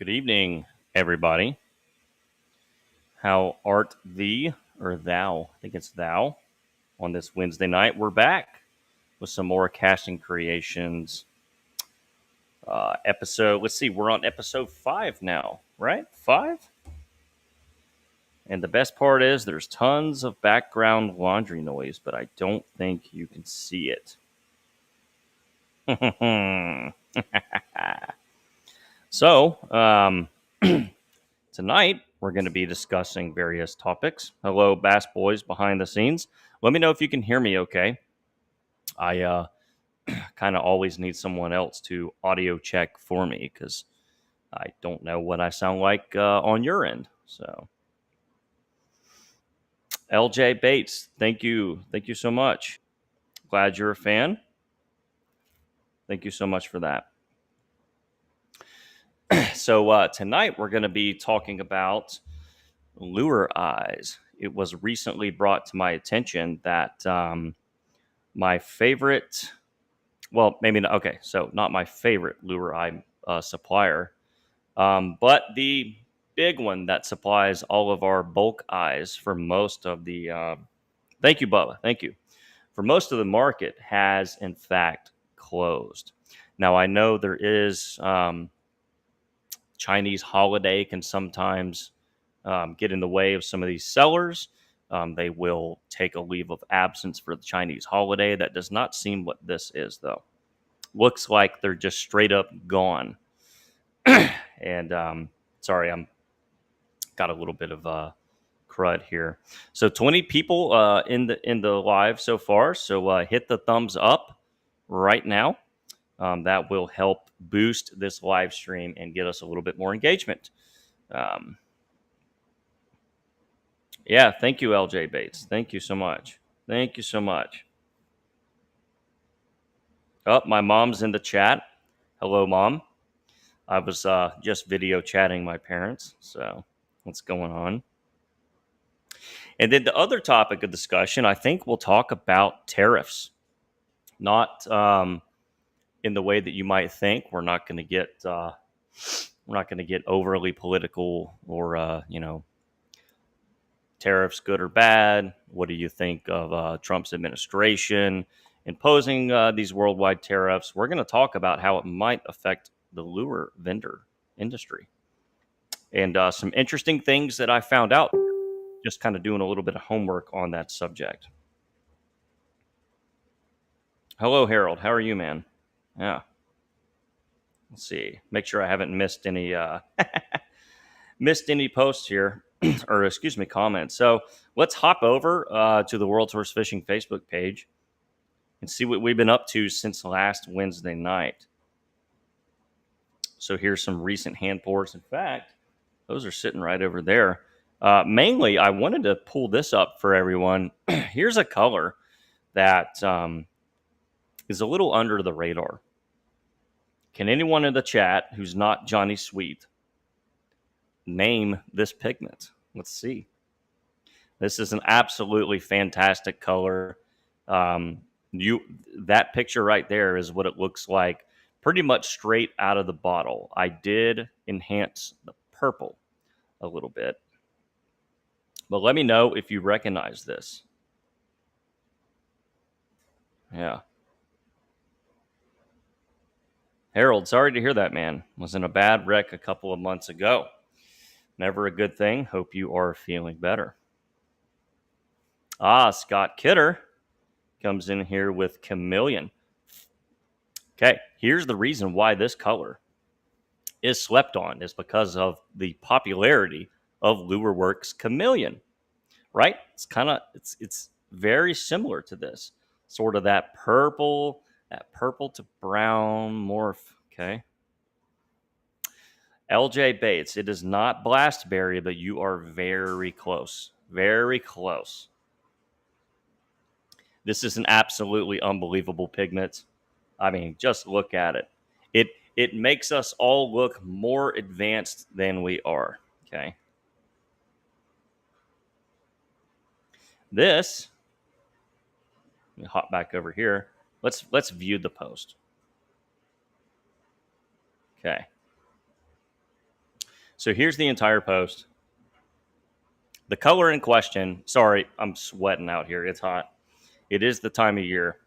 Good evening, everybody. How art thee, or thou? I think it's thou. On this Wednesday night, we're back with some more casting creations episode. Let's see, we're on episode 5 now, right? 5? And the best part is there's tons of background laundry noise, but I don't think you can see it. So, tonight, we're going to be discussing various topics. Hello, Bass Boys behind the scenes. Let me know if you can hear me okay. I kind of always need someone else to audio check for me because I don't know what I sound like on your end. So, LJ Bates, thank you. Thank you so much. Glad you're a fan. Thank you so much for that. So, tonight, we're going to be talking about lure eyes. It was recently brought to my attention that my favorite, well, maybe not, okay, so not my favorite lure eye supplier, but the big one that supplies all of our bulk eyes for most of the, thank you, Bubba, thank you, for most of the market has in fact closed. Now, I know there is Chinese holiday can sometimes get in the way of some of these sellers. They will take a leave of absence for the Chinese holiday. That does not seem what this is, though. Looks like they're just straight up gone. And sorry, I'm got a little bit of crud here. So 20 people in the live so far. So hit the thumbs up right now. That will help boost this live stream and get us a little bit more engagement. Yeah, thank you, LJ Bates. Thank you so much. Thank you so much. Oh, my mom's in the chat. Hello, Mom. I was just video chatting my parents. So what's going on? And then the other topic of discussion, I think we'll talk about tariffs. Not in the way that you might think. We're not going to get overly political or tariffs good or bad. What do you think of Trump's administration imposing these worldwide tariffs? We're going to talk about how it might affect the lure vendor industry and some interesting things that I found out just kind of doing a little bit of homework on that subject. Hello, Harold. How are you, man? Yeah. Let's see. Make sure I haven't missed any posts here, or excuse me, comments. So let's hop over to the World Tours Fishing Facebook page and see what we've been up to since last Wednesday night. So here's some recent hand pours. In fact, those are sitting right over there. Mainly, I wanted to pull this up for everyone. Here's a color that is a little under the radar. Can anyone in the chat who's not Johnny Sweet name this pigment? Let's see. This is an absolutely fantastic color. That picture right there is what it looks like, pretty much straight out of the bottle. I did enhance the purple a little bit, but let me know if you recognize this. Yeah. Harold, sorry to hear that, man. Was in a bad wreck a couple of months ago. Never a good thing. Hope you are feeling better. Scott Kidder comes in here with Chameleon. Okay, here's the reason why this color is slept on is because of the popularity of LureWorks Chameleon, right? It's very similar to this, sort of that purple to brown morph. Okay. LJ Bates, it is not Blastberry, but you are very close. Very close. This is an absolutely unbelievable pigment. I mean, just look at it. It makes us all look more advanced than we are. Okay. This, let me hop back over here. Let's view the post. Okay. So here's the entire post. The color in question, sorry, I'm sweating out here. It's hot. It is the time of year.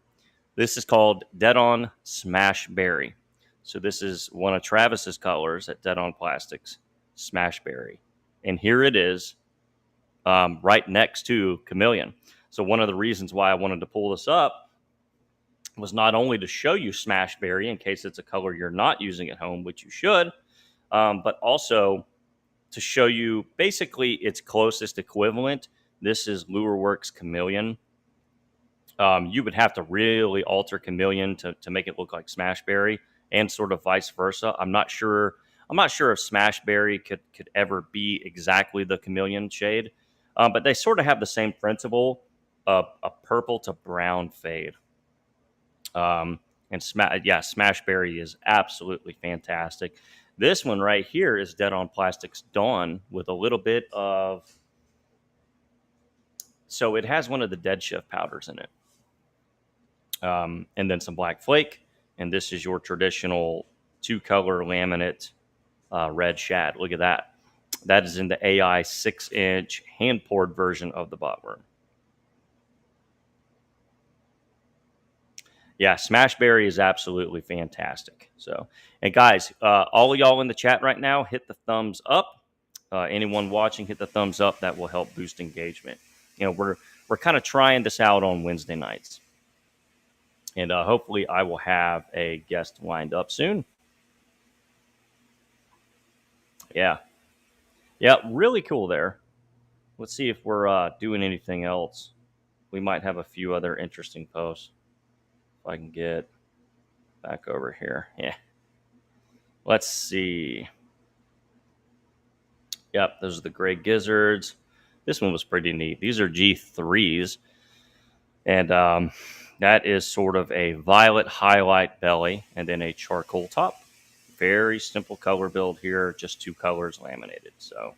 This is called Dead On Smash Berry. So this is one of Travis's colors at Dead On Plastics, Smash Berry. And here it is, right next to Chameleon. So one of the reasons why I wanted to pull this up was not only to show you Smash Berry in case it's a color you're not using at home, which you should, but also to show you basically its closest equivalent. This is LureWorks Chameleon. You would have to really alter Chameleon to make it look like Smashberry, and sort of vice versa. I'm not sure. I'm not sure if Smashberry could ever be exactly the Chameleon shade, but they sort of have the same principle of a purple to brown fade. And Smashberry is absolutely fantastic. This one right here is Dead On Plastics Dawn with a little bit of. So it has one of the dead shift powders in it. And then some black flake. And this is your traditional 2-color laminate red shad. Look at that. That is in the AI 6-inch hand poured version of the botworm. Yeah, Smashberry is absolutely fantastic. So, and guys, all of y'all in the chat right now, hit the thumbs up. Anyone watching, hit the thumbs up. That will help boost engagement. You know, we're kind of trying this out on Wednesday nights. And hopefully I will have a guest lined up soon. Yeah. Yeah, really cool there. Let's see if we're doing anything else. We might have a few other interesting posts. If I can get back over here. Yeah. Let's see. Yep, those are the gray gizzards. This one was pretty neat. These are G3s. And that is sort of a violet highlight belly and then a charcoal top. Very simple color build here, just 2 colors laminated. So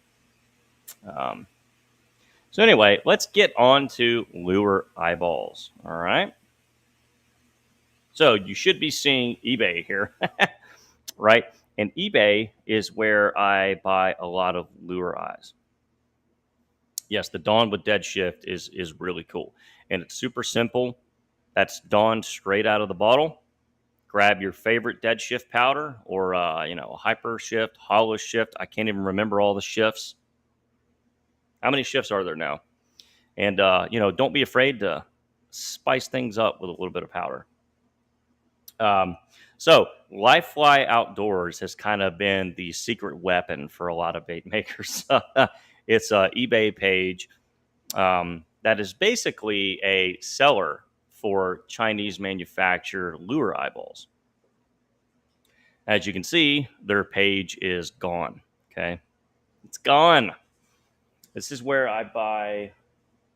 anyway, let's get on to lure eyeballs. All right. So you should be seeing eBay here, right? And eBay is where I buy a lot of lure eyes. Yes, the Dawn with Dead Shift is really cool. And it's super simple. That's Dawn straight out of the bottle. Grab your favorite dead shift powder or, hyper shift, hollow shift. I can't even remember all the shifts. How many shifts are there now? And, don't be afraid to spice things up with a little bit of powder. So Life Fly Outdoors has kind of been the secret weapon for a lot of bait makers. It's an eBay page that is basically a seller for Chinese manufactured lure eyeballs. As you can see, their page is gone. Okay. It's gone. This is where I buy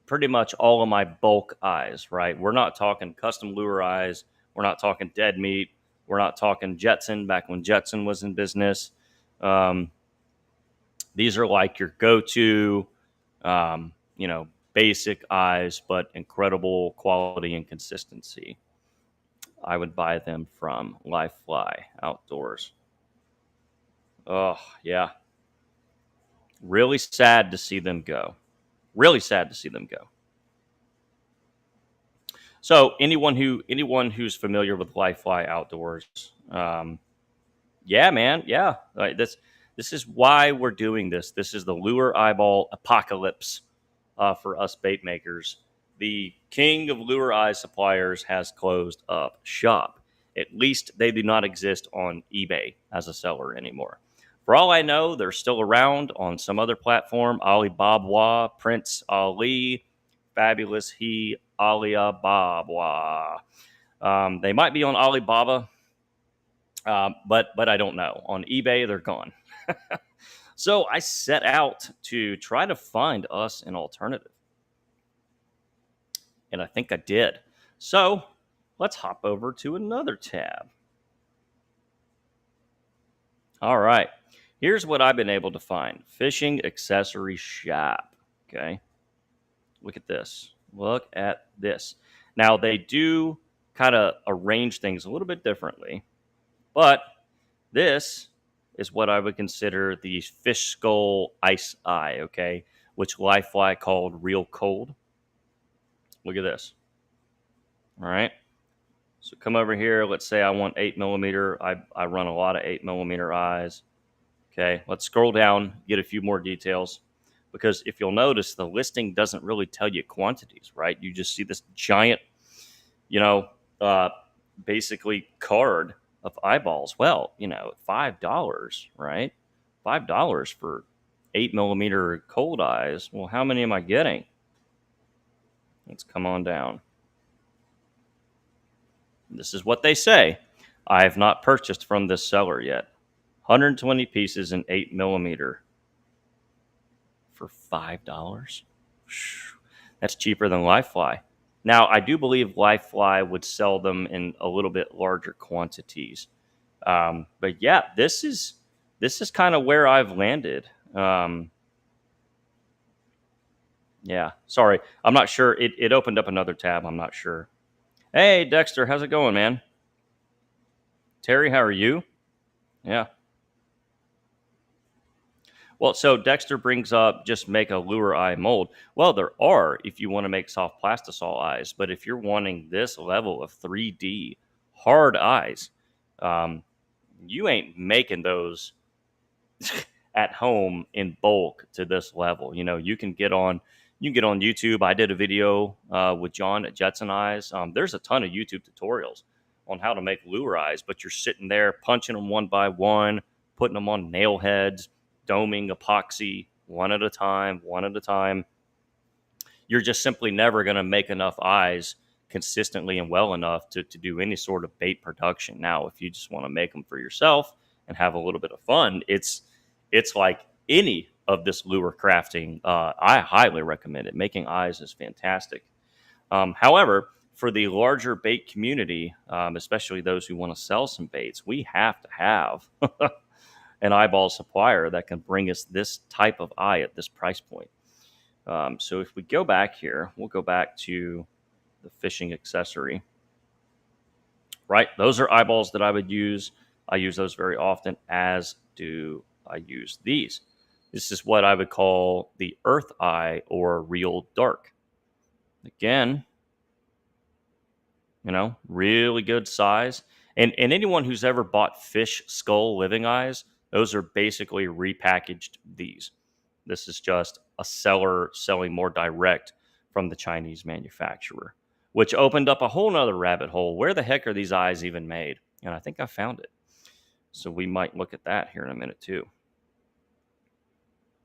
pretty much all of my bulk eyes, right? We're not talking custom lure eyes. We're not talking dead meat. We're not talking Jetson back when Jetson was in business. These are like your go-to, basic eyes, but incredible quality and consistency. I would buy them from Life Fly Outdoors. Oh, yeah. Really sad to see them go. Really sad to see them go. So anyone who's familiar with Life Fly Outdoors, yeah, man, yeah. This is why we're doing this. This is the lure eyeball apocalypse for us bait makers. The king of lure eye suppliers has closed up shop. At least they do not exist on eBay as a seller anymore. For all I know, they're still around on some other platform, Alibaba, Prince Ali, Fabulous He, Alibaba. They might be on Alibaba, but I don't know. On eBay, they're gone. So I set out to try to find us an alternative. And I think I did. So let's hop over to another tab. All right. Here's what I've been able to find. Fishing accessory shop. Okay. Look at this. Look at this. Now, they do kind of arrange things a little bit differently, but this is what I would consider the fish skull ice eye, okay, which Lifefly called real cold. Look at this. All right. So come over here. Let's say I want 8 millimeter. I run a lot of 8 millimeter eyes. Okay. Let's scroll down, get a few more details. Because if you'll notice, the listing doesn't really tell you quantities, right? You just see this giant, you know, uh, basically card of eyeballs. Well, $5, right? $5 for 8 millimeter cold eyes. Well, how many am I getting? Let's come on down. This is what they say. I have not purchased from this seller yet. 120 pieces in 8 millimeter for $5. That's cheaper than Lifefly. Now, I do believe Lifefly would sell them in a little bit larger quantities. But yeah, this is kind of where I've landed. Yeah, sorry, I'm not sure. It opened up another tab. I'm not sure. Hey, Dexter, how's it going, man? Terry, how are you? Yeah. Well, so Dexter brings up just make a lure eye mold. Well, there are if you want to make soft plastisol eyes, but if you're wanting this level of 3D hard eyes, um, you ain't making those at home in bulk to this level. You can get on YouTube. I did a video with John at Jetson Eyes. There's a ton of YouTube tutorials on how to make lure eyes, but you're sitting there punching them one by one, putting them on nail heads, doming epoxy one at a time. You're just simply never going to make enough eyes consistently and well enough to do any sort of bait production. Now, if you just want to make them for yourself and have a little bit of fun, it's like any of this lure crafting. I highly recommend it. Making eyes is fantastic. However, for the larger bait community, especially those who want to sell some baits, we have to have an eyeball supplier that can bring us this type of eye at this price point. So if we go back here, we'll go back to the fishing accessory. Right, those are eyeballs that I would use. I use those very often, as do I use these. This is what I would call the earth eye or real dark. Again, really good size. And anyone who's ever bought fish skull living eyes, those are basically repackaged these. This is just a seller selling more direct from the Chinese manufacturer, which opened up a whole nother rabbit hole. Where the heck are these eyes even made? And I think I found it. So we might look at that here in a minute too.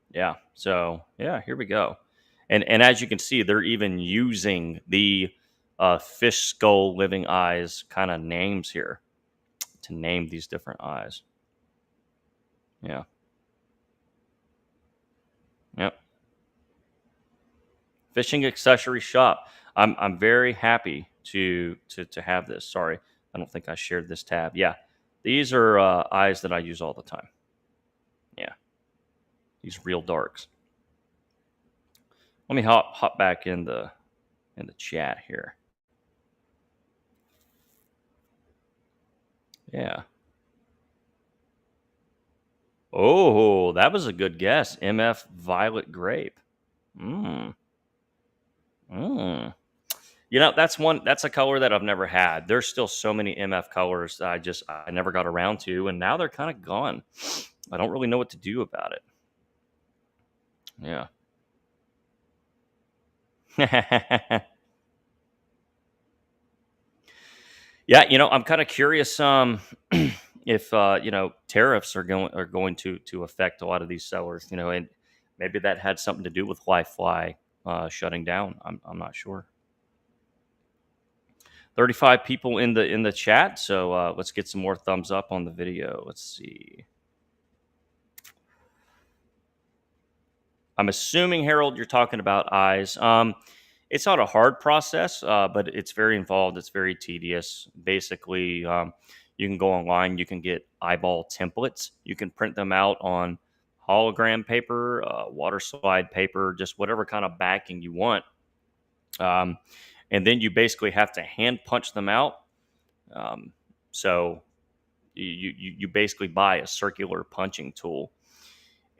Yeah. So yeah, here we go. And as you can see, they're even using the fish skull living eyes kind of names here to name these different eyes. Yeah. Yep. Fishing accessory shop. I'm very happy to have this. Sorry, I don't think I shared this tab. Yeah, these are eyes that I use all the time. Yeah, these real darks. Let me hop back in the chat here. Yeah. Oh, that was a good guess. MF Violet Grape. Mmm. Mmm. That's a color that I've never had. There's still so many MF colors that I never got around to, and now they're kind of gone. I don't really know what to do about it. Yeah. Yeah, I'm kind of curious if tariffs are going to affect a lot of these sellers, and maybe that had something to do with Lifefly shutting down. I'm not sure. 35 people in the chat, so let's get some more thumbs up on the video. Let's see. I'm assuming, Harold, you're talking about eyes. It's not a hard process, but it's very involved. It's very tedious. Basically, you can go online. You can get eyeball templates. You can print them out on hologram paper, water slide paper, just whatever kind of backing you want. Um, and then you basically have to hand punch them out. So you basically buy a circular punching tool,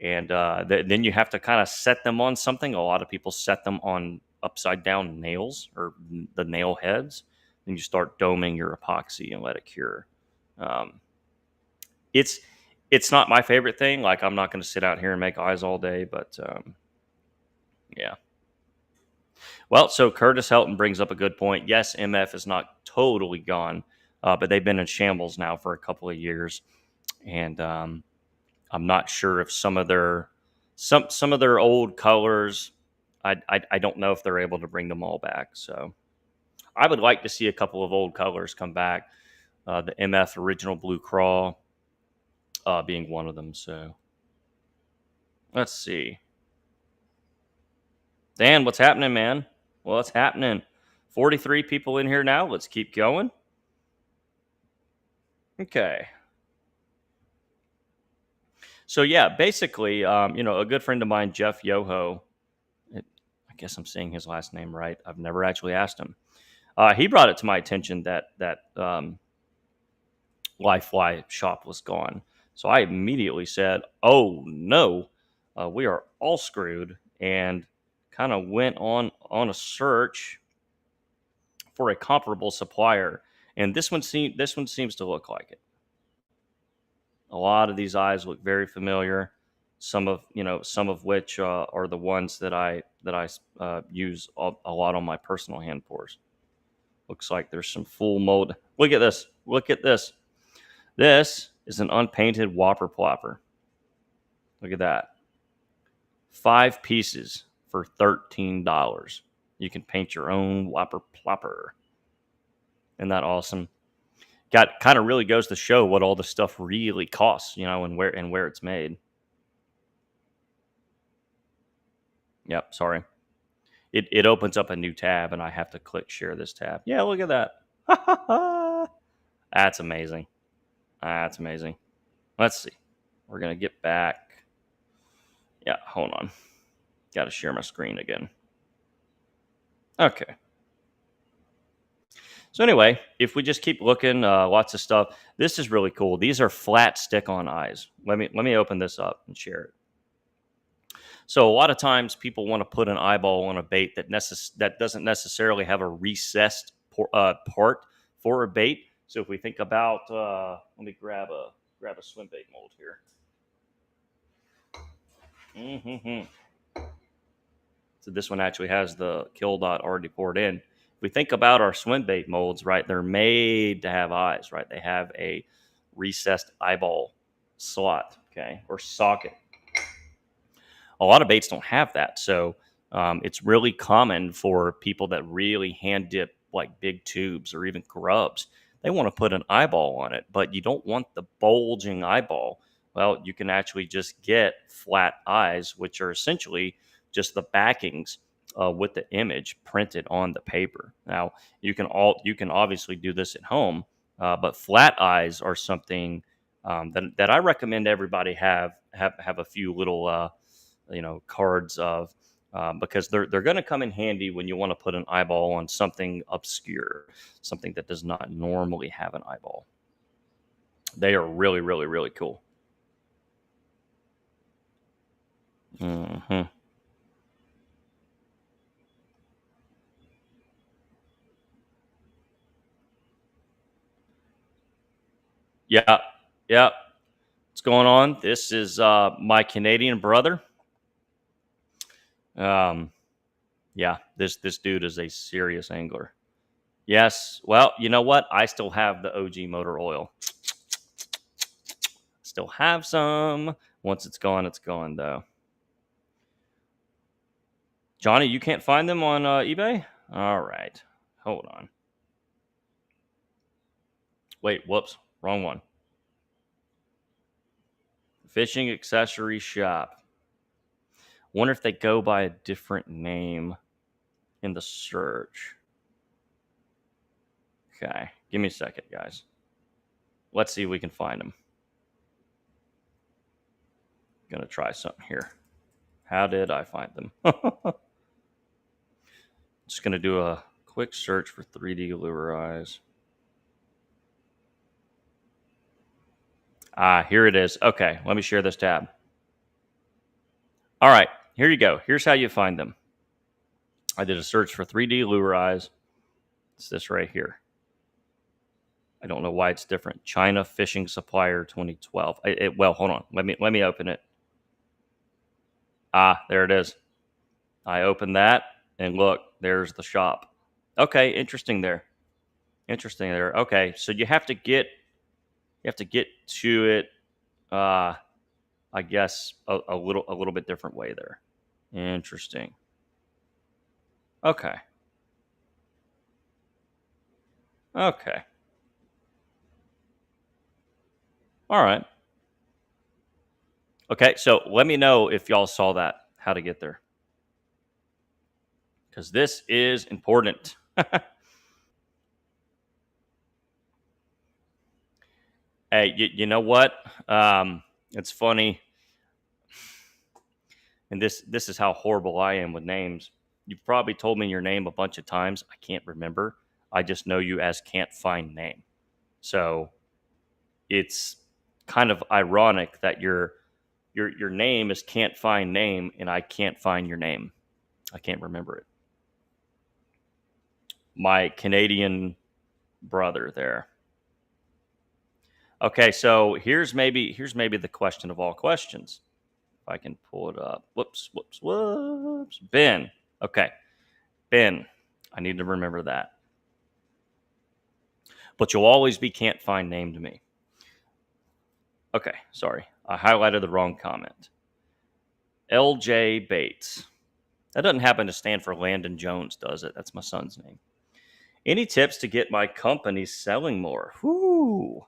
and then you have to kind of set them on something. A lot of people set them on upside down nails or the nail heads. Then you start doming your epoxy and let it cure. Um, it's it's not my favorite thing. Like, I'm not going to sit out here and make eyes all day, but yeah. Well, so Curtis Helton brings up a good point. Yes, MF is not totally gone, but they've been in shambles now for a couple of years, and I'm not sure if some of their old colors. I don't know if they're able to bring them all back. So I would like to see a couple of old colors come back. The MF original Blue Crawl being one of them. So let's see. Dan, what's happening, man? Well, what's happening? 43 people in here now. Let's keep going. Okay. So yeah, basically, a good friend of mine, Jeff Yoho. I guess I'm saying his last name right. I've never actually asked him. He brought it to my attention that Life shop was gone. So I immediately said, "Oh no, we are all screwed," and kind of went on a search for a comparable supplier. And this one seems to look like it. A lot of these eyes look very familiar. Some of which are the ones that I use a lot on my personal hand pours. Looks like there's some full mold. Look at this. Look at this. This is an unpainted Whopper Plopper. Look at that. 5 pieces for $13. You can paint your own Whopper Plopper. Isn't that awesome? Kind of really goes to show what all the stuff really costs, and where it's made. Yep, sorry. It opens up a new tab, and I have to click share this tab. Yeah, look at that. That's amazing. That's amazing. Let's see. We're going to get back. Yeah, hold on. Got to share my screen again. Okay. So anyway, if we just keep looking, lots of stuff. This is really cool. These are flat stick-on eyes. Let me open this up and share it. So a lot of times people want to put an eyeball on a bait that doesn't necessarily have a recessed part for a bait. So if we think about, let me grab a swim bait mold here. Mm-hmm. So this one actually has the kill dot already poured in. If we think about our swim bait molds, right, they're made to have eyes, right? They have a recessed eyeball slot, okay, or socket. A lot of baits don't have that. So it's really common for people that really hand dip like big tubes or even grubs. They want to put an eyeball on it, but you don't want the bulging eyeball. Well, you can actually just get flat eyes, which are essentially just the backings with the image printed on the paper. Now, you can obviously do this at home, but flat eyes are something that I recommend everybody have a few little cards of, because they're going to come in handy when you want to put an eyeball on something obscure, something that does not normally have an eyeball. They are really, really, really cool. Mm-hmm. Yeah, yeah. What's going on? This is my Canadian brother. Um, yeah, this dude is a serious angler. Yes. Well, you know what? I still have the OG motor oil. Still have some. Once it's gone though. Johnny, you can't find them on eBay? All right. Hold on. Wait, whoops. Wrong one. Fishing accessory shop. Wonder if they go by a different name in the search. Okay. Give me a second, guys. Let's see if we can find them. Gonna try something here. How did I find them? Just gonna do a quick search for 3D lure eyes. Here it is. Okay, let me share this tab. All right, here you go. Here's how you find them. I did a search for 3D lure eyes. It's this right here. I don't know why it's different. China Fishing Supplier 2012. Well, hold on. Let me open it. There it is. I opened that and look, there's the shop. Okay, interesting there. Interesting there. Okay, so you have to get to it. I guess a little bit different way there. Interesting. Okay. Okay. All right. Okay. So let me know if y'all saw that. How to get there, because this is important. Hey, you know what? It's funny, and this is how horrible I am with names. You've probably told me your name a bunch of times. I can't remember. I just know you as can't find name. So it's kind of ironic that your name is can't find name, and I can't find your name. I can't remember it. My Canadian brother there. Okay, so here's maybe the question of all questions. If I can pull it up. Whoops. Ben. Okay, Ben. I need to remember that. But you'll always be can't find name to me. Okay, sorry. I highlighted the wrong comment. LJ Bates. That doesn't happen to stand for Landon Jones, does it? That's my son's name. Any tips to get my company selling more? Whoo.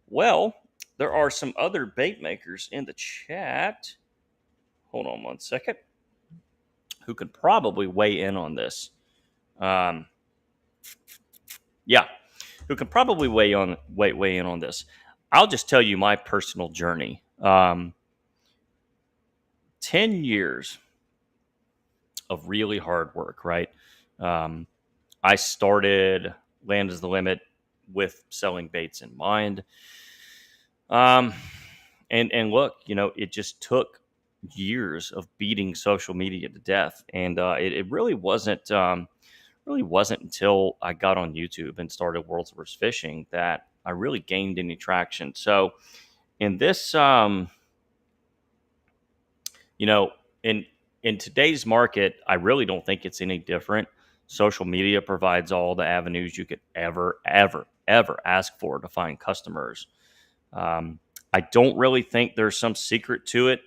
Well, there are some other bait makers in the chat. Hold on one second. Who could probably weigh in on this? Um, yeah, who can probably weigh in on this? I'll just tell you my personal journey. 10 years of really hard work. Right. Um, I started Land is the Limit with selling baits in mind. Um, and look, it just took years of beating social media to death, and it really wasn't until I got on YouTube and started World's Worst Fishing that I really gained any traction. So in this, you know, in in today's market, I really don't think it's any different. Social media provides all the avenues you could ever ask for to find customers. I don't really think there's some secret to it.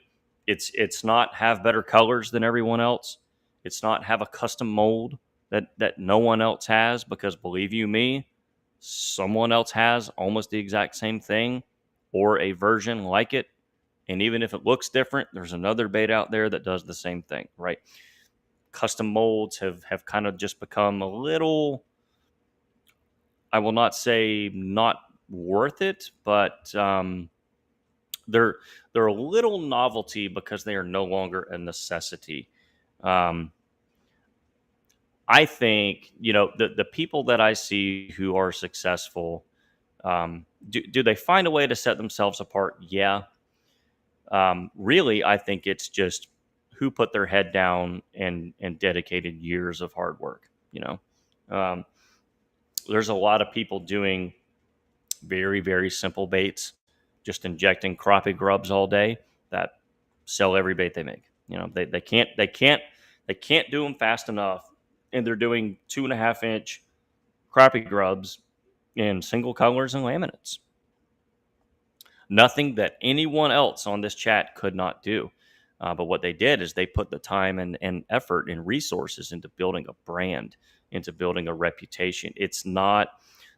It's not have better colors than everyone else. It's not have a custom mold that no one else has, because believe you me, someone else has almost the exact same thing or a version like it. And even if it looks different, there's another bait out there that does the same thing, right? Custom molds have kind of just become a little, I will not say not worth it, but they're they're a little novelty because they are no longer a necessity. Um, I think the people that I see who are successful, do they find a way to set themselves apart? Yeah. Really, I think it's just who put their head down and dedicated years of hard work. Um, there's a lot of people doing very, very simple baits, just injecting crappie grubs all day, that sell every bait they make. They can't do them fast enough, and they're doing 2.5 inch crappie grubs in single colors and laminates. Nothing that anyone else on this chat could not do. But what they did is they put the time and effort and resources into building a brand, into building a reputation.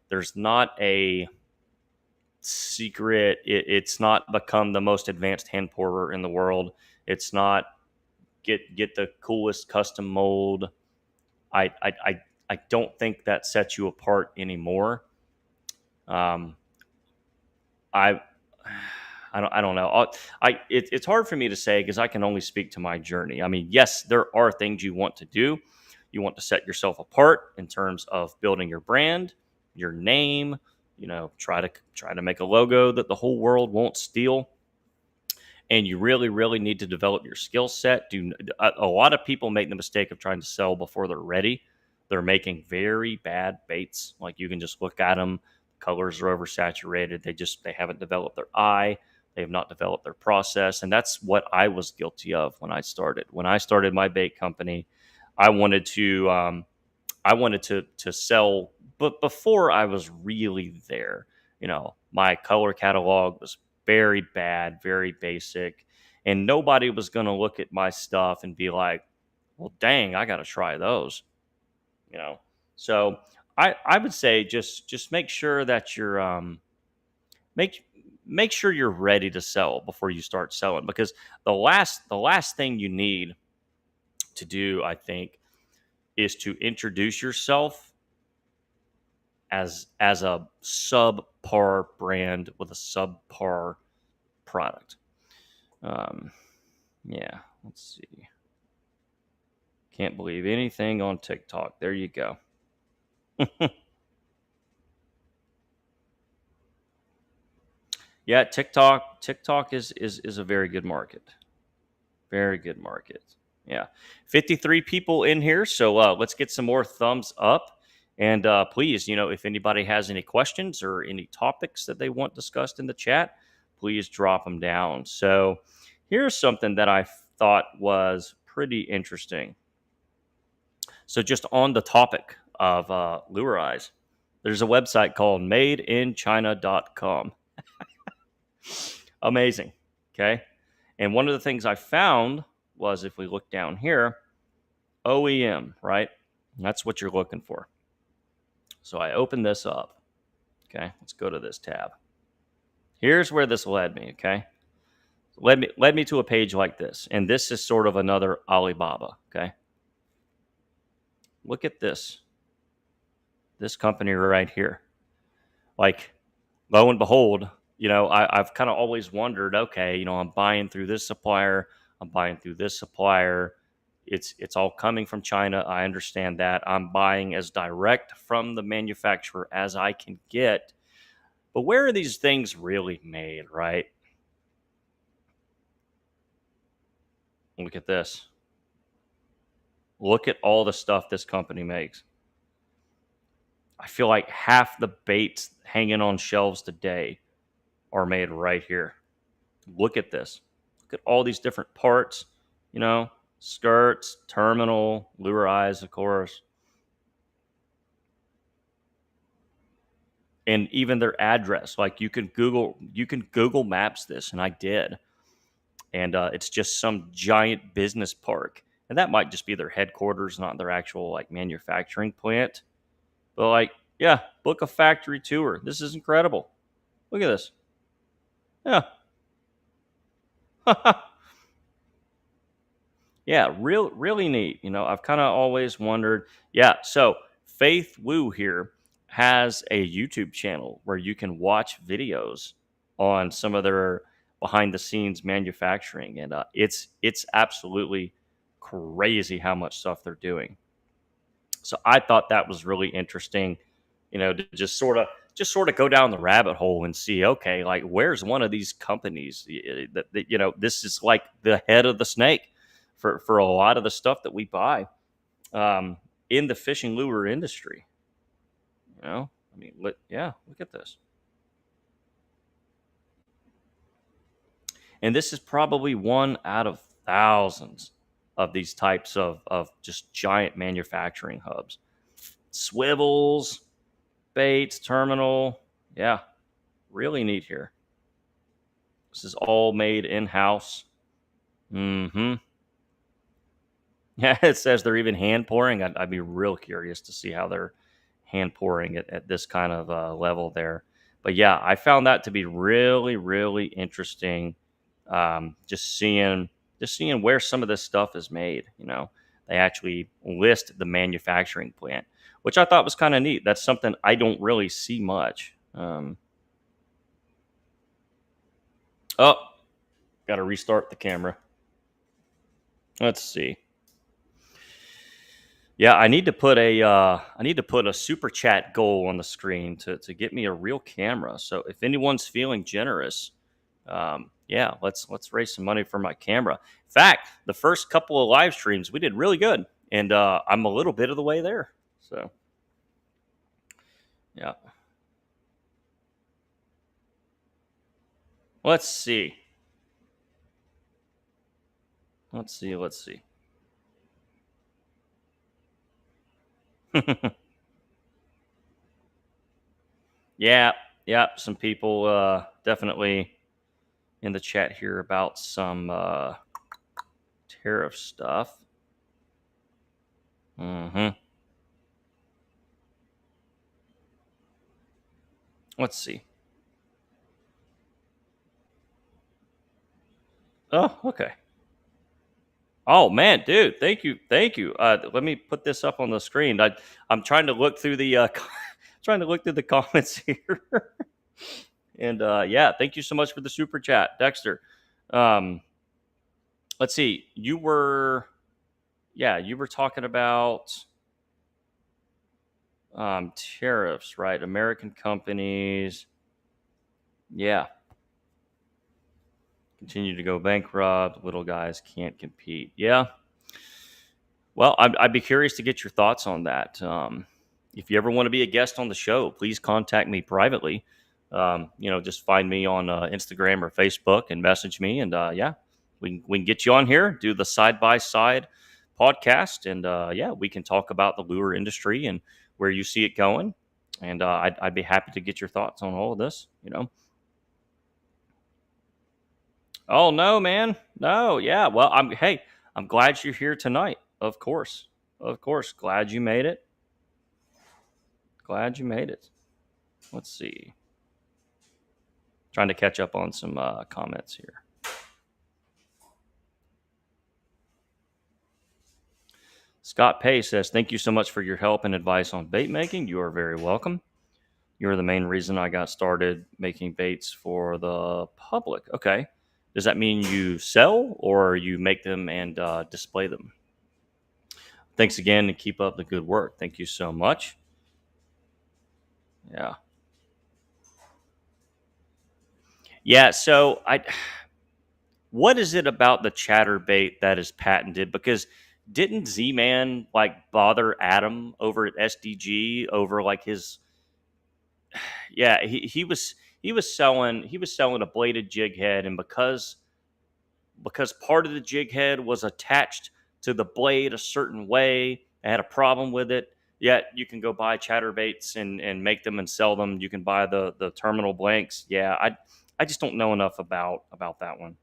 There's not a secret. It's not become the most advanced hand pourer in the world. It's not get the coolest custom mold. I don't think that sets you apart anymore. Um, I I don't know. It's hard for me to say because I can only speak to my journey. I mean, yes, there are things you want to do. You want to set yourself apart in terms of building your brand, your name, try to make a logo that the whole world won't steal. And you really, really need to develop your skill set. A lot of people make the mistake of trying to sell before they're ready. They're making very bad baits. Like, you can just look at them, colors are oversaturated. They haven't developed their eye. They have not developed their process, and that's what I was guilty of when I started. When I started my bait company, I wanted to sell, but before I was really there, my color catalog was very bad, very basic, and nobody was going to look at my stuff and be like, "Well, dang, I got to try those." You know, so I would say just make sure that you're make make sure you're ready to sell before you start selling, because the last thing you need to do, I think, is to introduce yourself as a subpar brand with a subpar product. Um, yeah, let's see. Can't believe anything on TikTok. There you go. Yeah, TikTok is a very good market. Very good market. Yeah. 53 people in here. So let's get some more thumbs up. And please, if anybody has any questions or any topics that they want discussed in the chat, please drop them down. So here's something that I thought was pretty interesting. So, just on the topic of lure eyes, there's a website called madeinchina.com. Amazing. Okay. And one of the things I found was, if we look down here, OEM, right? That's what you're looking for. So I open this up. Okay. Let's go to this tab. Here's where this led me. Okay. Led me to a page like this. And this is sort of another Alibaba. Okay. Look at this. This company right here. Like, lo and behold, I've kind of always wondered, okay, I'm buying through this supplier, I'm buying through this supplier. It's all coming from China. I understand that. I'm buying as direct from the manufacturer as I can get. But where are these things really made, right? Look at this. Look at all the stuff this company makes. I feel like half the baits hanging on shelves today are made right here. Look at this. Look at all these different parts, skirts, terminal, lure eyes, of course, and even their address. Like, you can Google Maps this, and I did, and it's just some giant business park, and that might just be their headquarters, not their actual like manufacturing plant. But like, yeah, book a factory tour. This is incredible. Look at this. Yeah. Yeah, really neat. I've kind of always wondered. Yeah, so Faith Wu here has a YouTube channel where you can watch videos on some of their behind the scenes manufacturing, and it's absolutely crazy how much stuff they're doing. So I thought that was really interesting, to just sort of go down the rabbit hole and see, okay, like, where's one of these companies that this is like the head of the snake for a lot of the stuff that we buy um, in the fishing lure industry. I mean, yeah, look at this. And this is probably one out of thousands of these types of just giant manufacturing hubs. Swivels, baits, terminal. Yeah, really neat here. This is all made in house. Mm-hmm. Yeah, it says they're even hand pouring. I'd be real curious to see how they're hand pouring at this kind of level there. But yeah, I found that to be really, really interesting. Just seeing where some of this stuff is made. They actually list the manufacturing plant, which I thought was kind of neat. That's something I don't really see much. Oh, got to restart the camera. Let's see. Yeah, I need to put a super chat goal on the screen to get me a real camera. So if anyone's feeling generous, yeah, let's raise some money for my camera. In fact, the first couple of live streams we did really good, and I'm a little bit of the way there. So yeah, let's see, let's see. Yeah, yeah, some people definitely in the chat here about some tariff stuff. Hmm. Let's see. Oh, okay. Oh man, dude, thank you, thank you. Let me put this up on the screen. I'm trying to look through the trying to look through the comments here, and yeah, thank you so much for the super chat, Dexter. Um, let's see, you were talking about tariffs, right? American companies, yeah, continue to go bankrupt. Little guys can't compete. Yeah, well, I'd be curious to get your thoughts on that. If you ever want to be a guest on the show, please contact me privately. Just find me on Instagram or Facebook and message me, and yeah, we can get you on here, do the side by side podcast, and yeah, we can talk about the lure industry and where you see it going. And I'd be happy to get your thoughts on all of this. Oh no, man, no, yeah. Well, I'm glad you're here tonight. Of course, glad you made it. Glad you made it. Let's see. Trying to catch up on some comments here. Scott Pay says, "Thank you so much for your help and advice on bait making. You are very welcome. You're the main reason I got started making baits for the public." Okay. Does that mean you sell or you make them and display them? Thanks again and keep up the good work. Thank you so much. Yeah. Yeah. What is it about the chatterbait that is patented? Because didn't Z-Man like bother Adam over at SDG over like his yeah, he was selling a bladed jig head, and because part of the jig head was attached to the blade a certain way, I had a problem with it. Yet you can go buy chatterbaits and make them and sell them. You can buy the terminal blanks. Yeah, I just don't know enough about that one.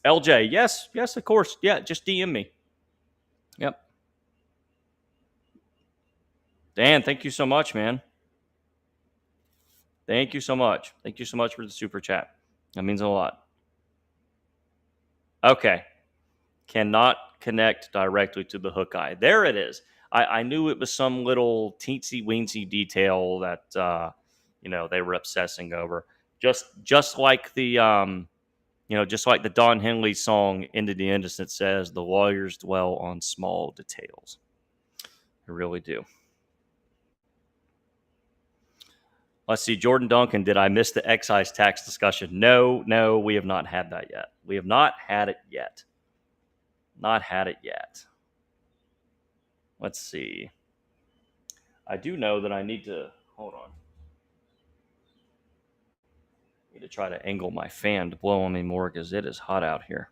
LJ, yes, of course. Yeah, just DM me. Yep. Dan, thank you so much, man. Thank you so much. Thank you so much for the super chat. That means a lot. Okay. Cannot connect directly to the hook eye. There it is. I knew it was some little teensy weensy detail that they were obsessing over. Just like the just like the Don Henley song "Into the Innocent" says, the lawyers dwell on small details. I really do. Let's see, Jordan Duncan. Did I miss the excise tax discussion? No, no, we have not had that yet. We have not had it yet. Not had it yet. Let's see. I do know that I need to hold on. I need to try to angle my fan to blow on me more because it is hot out here.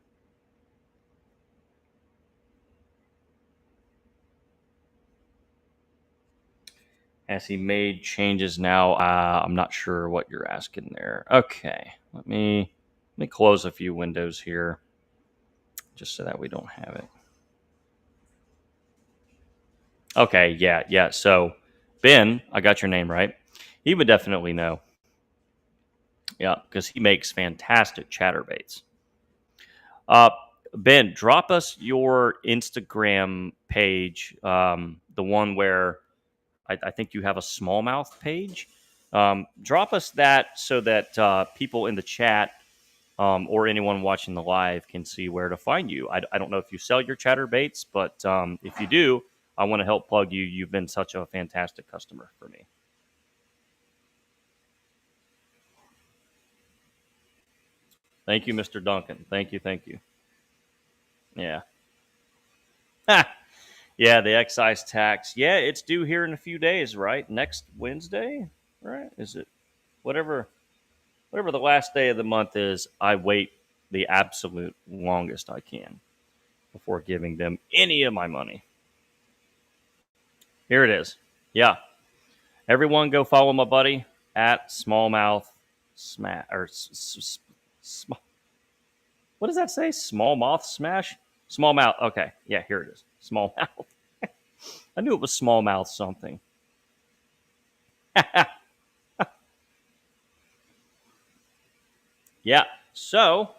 Has he made changes now? I'm not sure what you're asking there. Okay, let me close a few windows here, just so that we don't have it. Okay, yeah. So Ben, I got your name right. He would definitely know. Yeah, because he makes fantastic chatterbaits. Uh, Ben, drop us your Instagram page, the one where I think you have a smallmouth page. Drop us that so that people in the chat or anyone watching the live can see where to find you. I don't know if you sell your chatterbaits, but if you do, I want to help plug you. You've been such a fantastic customer for me. Thank you, Mr. Duncan. Thank you. Thank you. Yeah. Yeah, the excise tax. Yeah, it's due here in a few days, right? Next Wednesday, right? Is it whatever the last day of the month is? I wait the absolute longest I can before giving them any of my money. Here it is. Yeah, everyone go follow my buddy at smallmouth smash or what does that say? Smallmouth smash. Smallmouth. Okay, yeah, here it is. Smallmouth. I knew it was smallmouth something. Yeah. So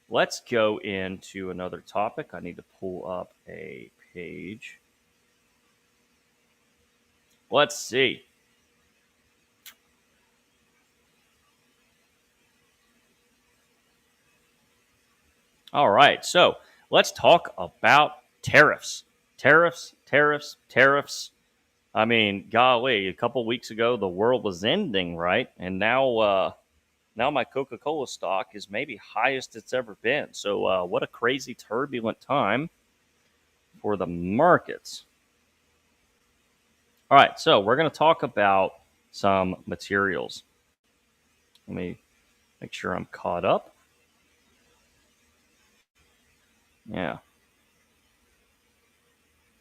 let's go into another topic. I need to pull up a page. Let's see. All right. So let's talk about tariffs. Tariffs, tariffs, tariffs. I mean, golly, a couple weeks ago the world was ending, right? And now my Coca-Cola stock is maybe highest it's ever been. So what a crazy turbulent time for the markets. All right, so we're going to talk about some materials. Let me make sure I'm caught up. Yeah.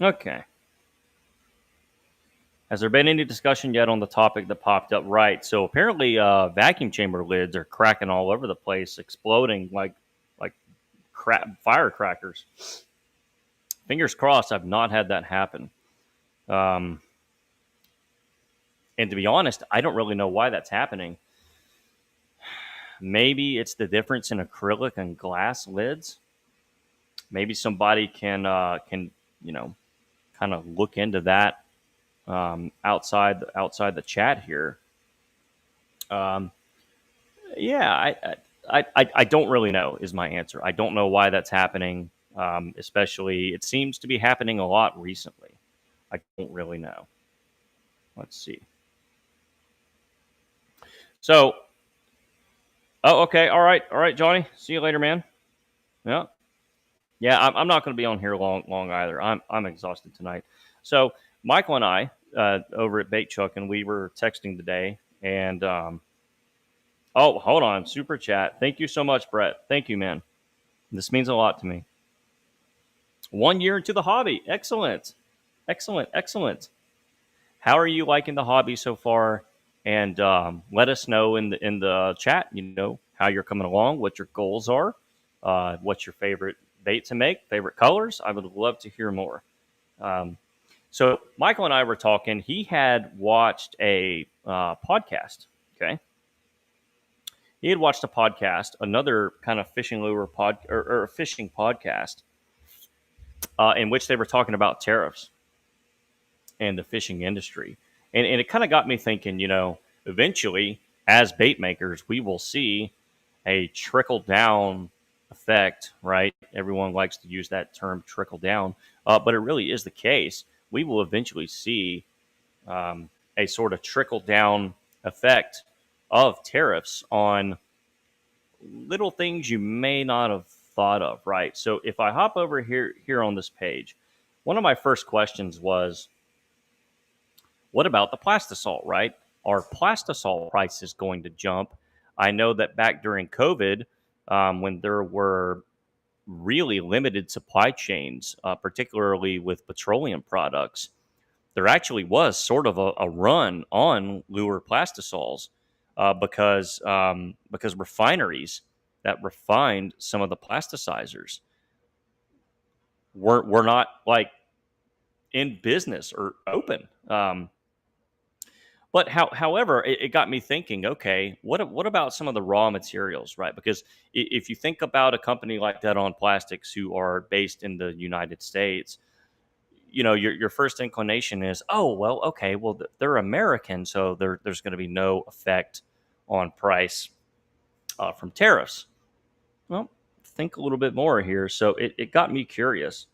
Okay. Has there been any discussion yet on the topic that popped up? Right. So apparently, vacuum chamber lids are cracking all over the place, exploding like firecrackers. Fingers crossed. I've not had that happen. Um, and to be honest, I don't really know why that's happening. Maybe it's the difference in acrylic and glass lids. Maybe somebody can you know kind of look into that outside the chat here. Um, yeah, I don't really know is my answer. I don't know why that's happening. Especially, it seems to be happening a lot recently. I don't really know. Let's see. So, oh, okay, all right, Johnny. See you later, man. Yeah, yeah. I'm not going to be on here long either. I'm exhausted tonight. So, Michael and I over at Bait Chuck, and we were texting today, and oh, hold on, super chat. Thank you so much, Brett. Thank you, man. This means a lot to me. 1 year into the hobby. Excellent. Excellent. Excellent. How are you liking the hobby so far? And let us know in the chat, how you're coming along, what your goals are, what's your favorite bait to make, favorite colors. I would love to hear more. Um, so Michael and I were talking. He had watched a podcast. Okay. He had watched a podcast, another kind of fishing lure or a fishing podcast, in which they were talking about tariffs and the fishing industry. And it kind of got me thinking, eventually, as bait makers, we will see a trickle down effect, right? Everyone likes to use that term trickle down, but it really is the case. We will eventually see a sort of trickle down effect of tariffs on little things you may not have thought of, right? So if I hop over here on this page, one of my first questions was, what about the plastisol, right? Are plastisol prices going to jump? I know that back during COVID, when there were really limited supply chains, particularly with petroleum products, there actually was sort of a run on lure plastisols because refineries that refined some of the plasticizers were not like in business or open. But however, it got me thinking. Okay, what about some of the raw materials, right? Because if you think about a company like Dead On Plastics, who are based in the United States, your first inclination is, oh well, okay, well they're American, so there's going to be no effect on price from tariffs. Well, think a little bit more here. So it got me curious,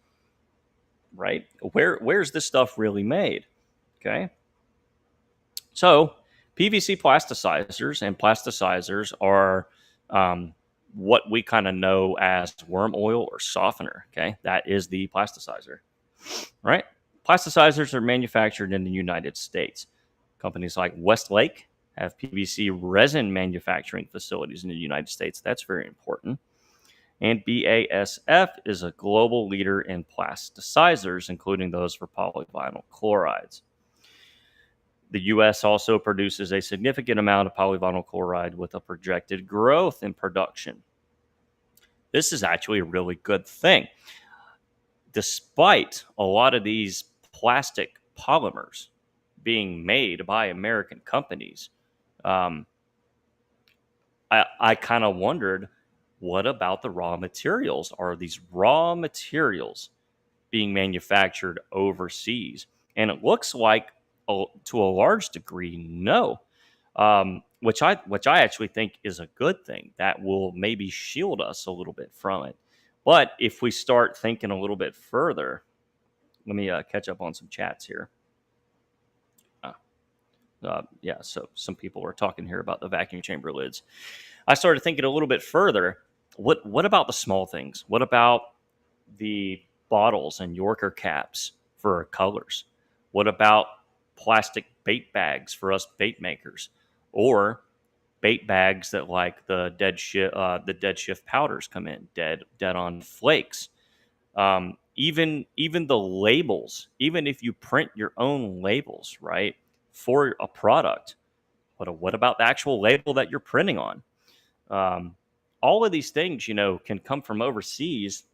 right? Where's this stuff really made? Okay. So PVC plasticizers and plasticizers are what we kind of know as worm oil or softener. Okay. That is the plasticizer, right? Plasticizers are manufactured in the United States. Companies like Westlake have PVC resin manufacturing facilities in the United States. That's very important. And BASF is a global leader in plasticizers, including those for polyvinyl chlorides. The U.S. also produces a significant amount of polyvinyl chloride with a projected growth in production. This is actually a really good thing. Despite a lot of these plastic polymers being made by American companies, um, I kind of wondered, what about the raw materials? Are these raw materials being manufactured overseas? And it looks like, to a large degree, no. Which I actually think is a good thing. That will maybe shield us a little bit from it. But if we start thinking a little bit further, let me catch up on some chats here. Uh, yeah, so some people were talking here about the vacuum chamber lids. I started thinking a little bit further. What about the small things? What about the bottles and Yorker caps for colors? What about plastic bait bags for us bait makers, or bait bags that like the dead shift powders come in, dead on flakes? Even the labels, even if you print your own labels, right, for a product, what about the actual label that you're printing on? Um, all of these things, can come from overseas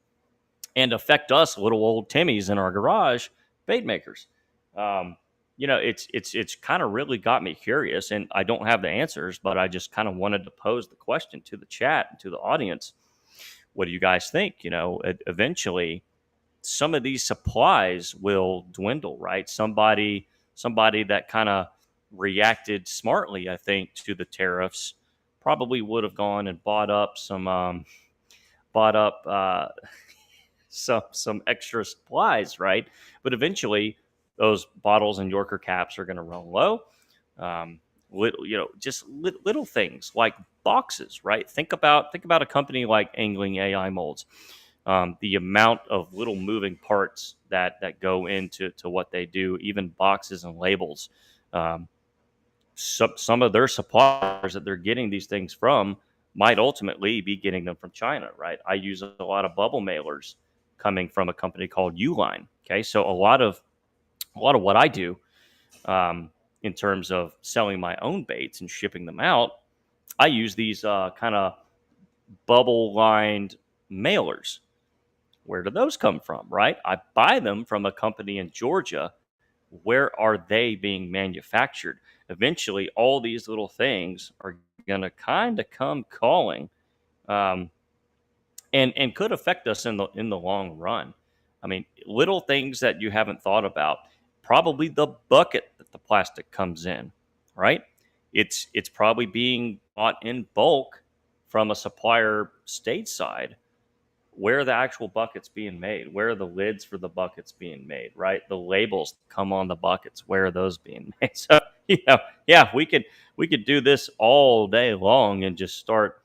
and affect us little old Timmies in our garage bait makers. Um, it's kind of really got me curious, and I don't have the answers, but I just kind of wanted to pose the question to the chat and to the audience. What do you guys think? Eventually, some of these supplies will dwindle, right? Somebody that kind of reacted smartly, I think, to the tariffs probably would have gone and bought up some extra supplies, right? But eventually, those bottles and Yorker caps are going to run low. Just little things like boxes, right? Think about a company like Angling AI Molds. The amount of little moving parts that go into what they do, even boxes and labels. Um, some of their suppliers that they're getting these things from might ultimately be getting them from China, right? I use a lot of bubble mailers coming from a company called Uline. Okay, so a lot of what I do, in terms of selling my own baits and shipping them out, I use these kind of bubble lined mailers. Where do those come from, right? I buy them from a company in Georgia. Where are they being manufactured? Eventually, all these little things are going to kind of come calling, um, and could affect us in the long run. I mean, little things that you haven't thought about. Probably the bucket that the plastic comes in, right? It's probably being bought in bulk from a supplier stateside. Where are the actual buckets being made? Where are the lids for the buckets being made? Right, the labels come on the buckets. Where are those being made? So, yeah, we could do this all day long and just start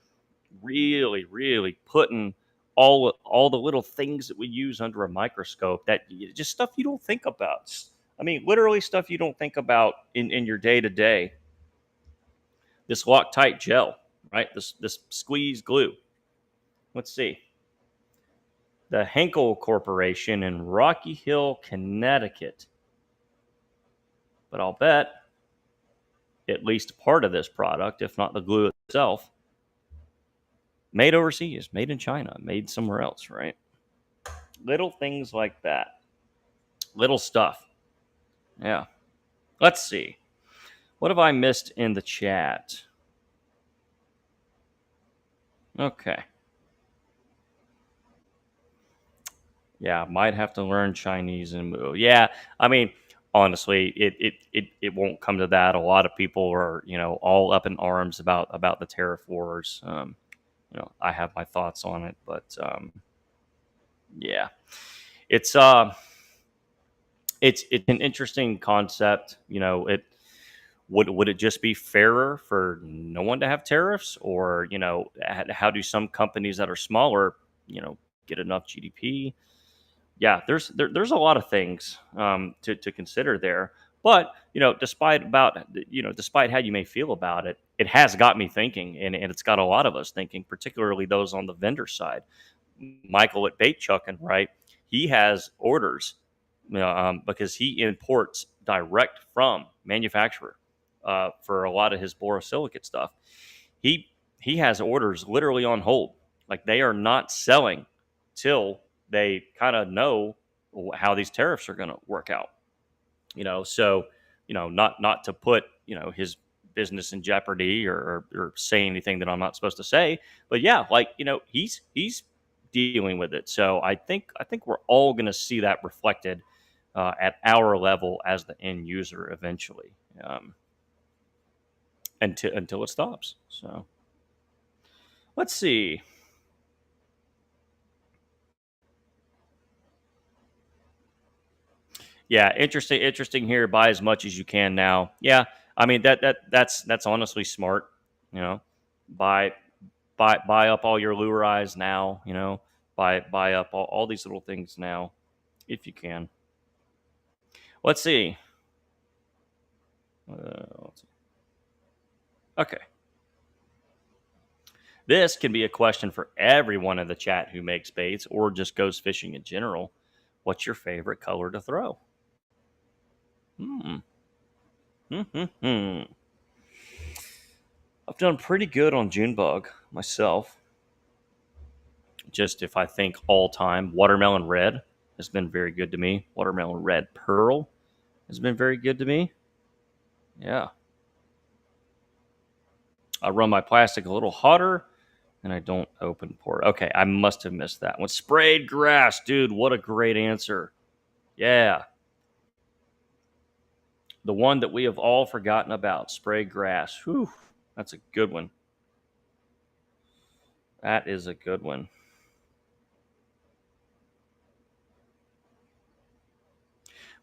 really, really putting all the little things that we use under a microscope, that just stuff you don't think about. I mean, literally stuff you don't think about in your day to day. This Loctite gel, right? This squeeze glue. Let's see. The Henkel Corporation in Rocky Hill, Connecticut. But I'll bet at least part of this product, if not the glue itself, made overseas, made in China, made somewhere else, right? Little things like that. Little stuff. Yeah. Let's see. What have I missed in the chat? Okay. Yeah, might have to learn Chinese and move. Yeah, I mean, honestly, it won't come to that. A lot of people are all up in arms about the tariff wars. I have my thoughts on it, but yeah, it's uh, it's an interesting concept. It would it just be fairer for no one to have tariffs, or how do some companies that are smaller, get enough GDP? Yeah, there's a lot of things to consider there. But despite how you may feel about it, it has got me thinking, and it's got a lot of us thinking, particularly those on the vendor side. Michael at Bait Chuckin', right? He has orders because he imports direct from manufacturer for a lot of his borosilicate stuff. He he has orders literally on hold, like they are not selling till they kind of know how these tariffs are going to work out. So not to put his business in jeopardy, or say anything that I'm not supposed to say, but yeah, like he's dealing with it. So I think we're all going to see that reflected at our level as the end user eventually, until it stops. So let's see. Yeah, interesting here. Buy as much as you can now. Yeah, I mean that's honestly smart. You know, buy buy up all your lure eyes now. Buy up all these little things now if you can. Let's see. Let's see. Okay, this can be a question for everyone in the chat who makes baits or just goes fishing in general. What's your favorite color to throw? Hmm. Hmm. Hmm. Hmm. I've done pretty good on Junebug myself. Just if I think all time, watermelon red has been very good to me. Watermelon red pearl has been very good to me. Yeah. I run my plastic a little hotter and I don't open pour. Okay, I must have missed that one. Sprayed grass, dude. What a great answer. Yeah. The one that we have all forgotten about, sprayed grass. Whew. That's a good one. That is a good one.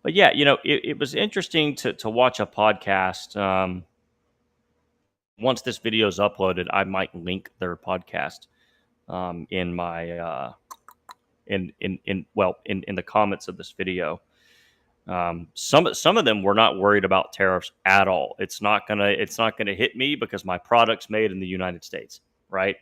But yeah, it was interesting to watch a podcast. Once this video is uploaded, I might link their podcast in my in the comments of this video. Some of them were not worried about tariffs at all. It's not gonna hit me because my product's made in the United States, right?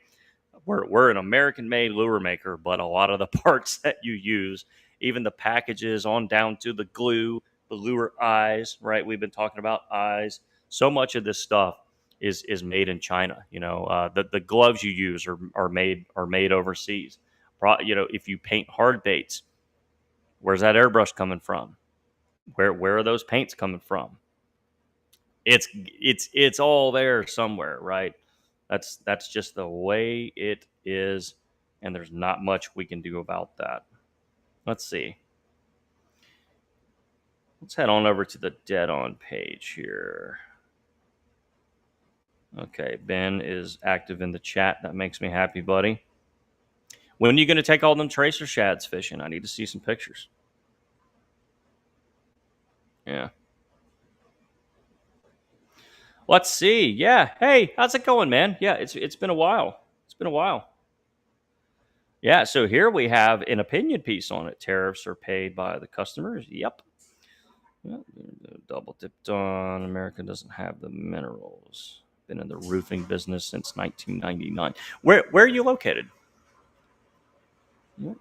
We're an American made lure maker, but a lot of the parts that you use, even the packages on down to the glue, the lure eyes, right? We've been talking about eyes. So much of this stuff is made in China. The gloves you use are made overseas. If you paint hard baits, where's that airbrush coming from? Where are those paints coming from? It's all there somewhere, right? That's just the way it is, and there's not much we can do about that. Let's see. Let's head on over to the Dead On page here. Okay, Ben is active in the chat. That makes me happy, buddy. When are you going to take all them tracer shads fishing? I need to see some pictures. Yeah. Let's see. Yeah. Hey, how's it going, man? Yeah, it's been a while. It's been a while. Yeah, so here we have an opinion piece on it. Tariffs are paid by the customers. Yep. Yep. Double dipped on. America doesn't have the minerals. Been in the roofing business since 1999. Where are you located? Yep.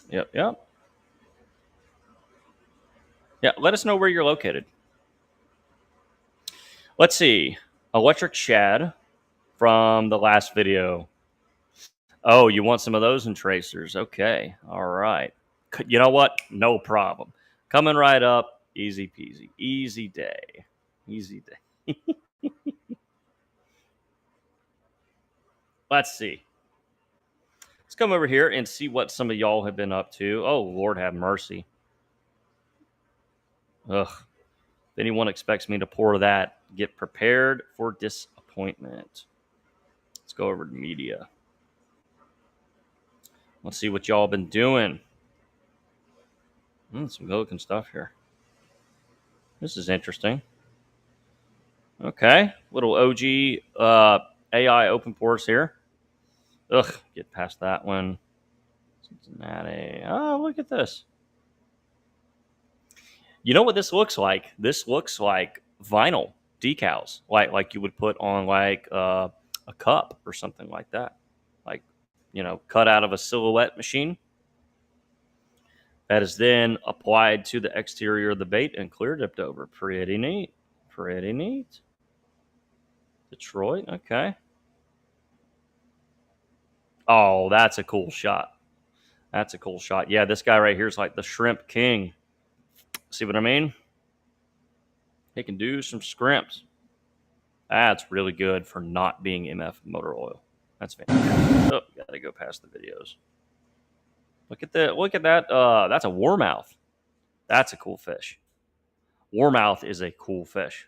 Yep. Yep. Yeah. Let us know where you're located. Let's see. Electric Shad from the last video. Oh, you want some of those in tracers? Okay. All right. You know what? No problem. Coming right up. Easy peasy. Easy day. Easy day. Let's see. Let's come over here and see what some of y'all have been up to. Oh, Lord have mercy. Ugh. If anyone expects me to pour that, get prepared for disappointment. go over to media. Let's see what y'all been doing. Some good looking stuff here. This is interesting. Okay, little OG AI open pores here. Ugh, get past that one. Cincinnati. Oh, look at this. You know what this looks like? This looks like vinyl decals, like you would put on like a cup or something like that. Like, cut out of a silhouette machine. That is then applied to the exterior of the bait and clear dipped over. Pretty neat. Pretty neat. Detroit, okay. Oh, that's a cool shot. That's a cool shot. Yeah, this guy right here is like the shrimp king. See what I mean? He can do some scrimps. That's really good for not being MF motor oil. That's fantastic. Oh, gotta go past the videos. Look at that. That's a warmouth. That's a cool fish. Warmouth is a cool fish.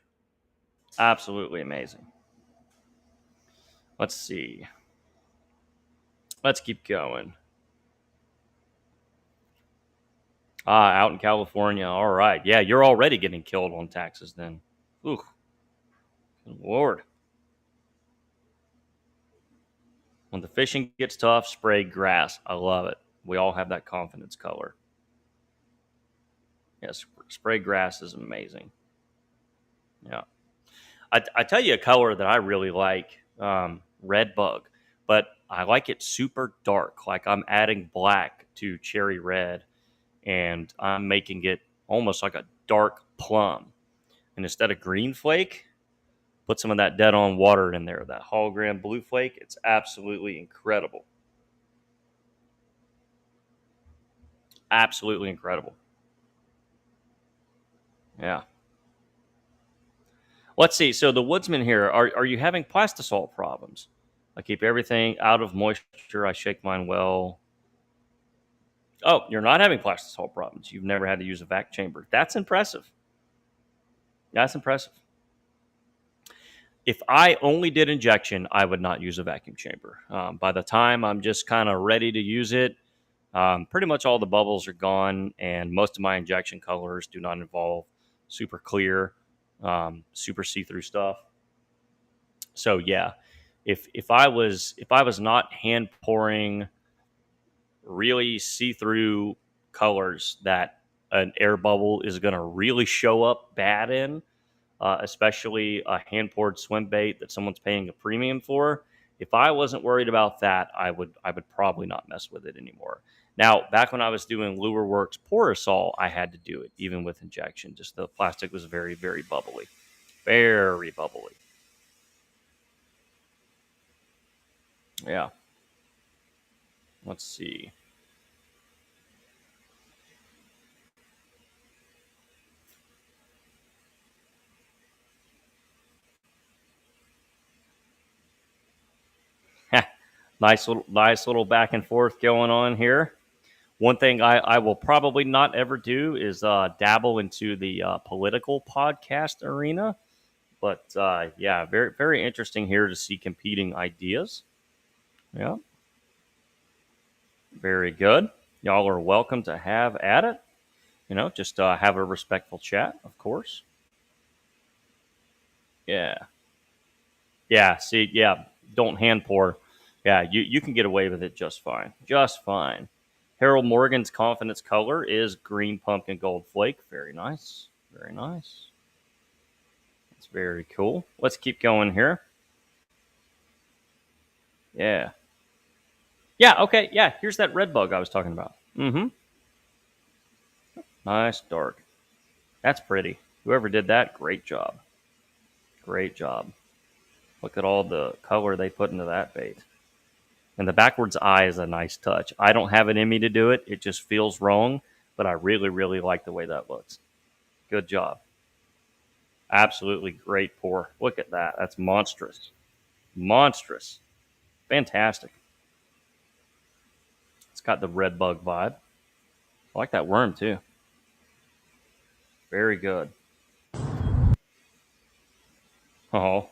Absolutely amazing. Let's see. Let's keep going. Out in California. All right. Yeah, you're already getting killed on taxes then. Ooh. Good Lord. When the fishing gets tough, spray grass. I love it. We all have that confidence color. Yes, spray grass is amazing. Yeah. I tell you a color that I really like, red bug, but I like it super dark. Like I'm adding black to cherry red and I'm making it almost like a dark plum. And instead of green flake, put some of that dead on water in there, that hologram blue flake. It's absolutely incredible. Absolutely incredible. Yeah. Let's see. So the woodsman here, are you having plastisol problems? I keep everything out of moisture. I shake mine well. Oh, you're not having plastisol problems. You've never had to use a vac chamber. That's impressive. That's impressive. If I only did injection, I would not use a vacuum chamber. By the time I'm just kind of ready to use it, pretty much all the bubbles are gone, and most of my injection colors do not involve super clear, super see-through stuff. So yeah, if I was not hand pouring really see-through colors that an air bubble is going to really show up bad in, especially a hand poured swim bait that someone's paying a premium for. If I wasn't worried about that, I would probably not mess with it anymore. Now, back when I was doing Lure Works Porosol, I had to do it even with injection. Just the plastic was very, very bubbly, very bubbly. Yeah. Let's see. Nice little back and forth going on here. One thing I will probably not ever do is dabble into the political podcast arena. But yeah, very, very interesting here to see competing ideas. Yeah, very good. Y'all are welcome to have at it. Just have a respectful chat, of course. Yeah. Yeah. See, yeah, don't hand pour. Yeah, you can get away with it just fine. Just fine. Harold Morgan's confidence color is green pumpkin gold flake. Very nice. Very nice. That's very cool. Let's keep going here. Yeah. Yeah, okay. Yeah, here's that red bug I was talking about. Mm-hmm. Nice dark. That's pretty. Whoever did that, great job. Great job. Look at all the color they put into that bait. And the backwards eye is a nice touch. I don't have it in me to do it. It just feels wrong, but I really, really like the way that looks. Good job. Absolutely great pour. Look at that. That's monstrous. Monstrous. Fantastic. It's got the red bug vibe. I like that worm too. Very good. Oh,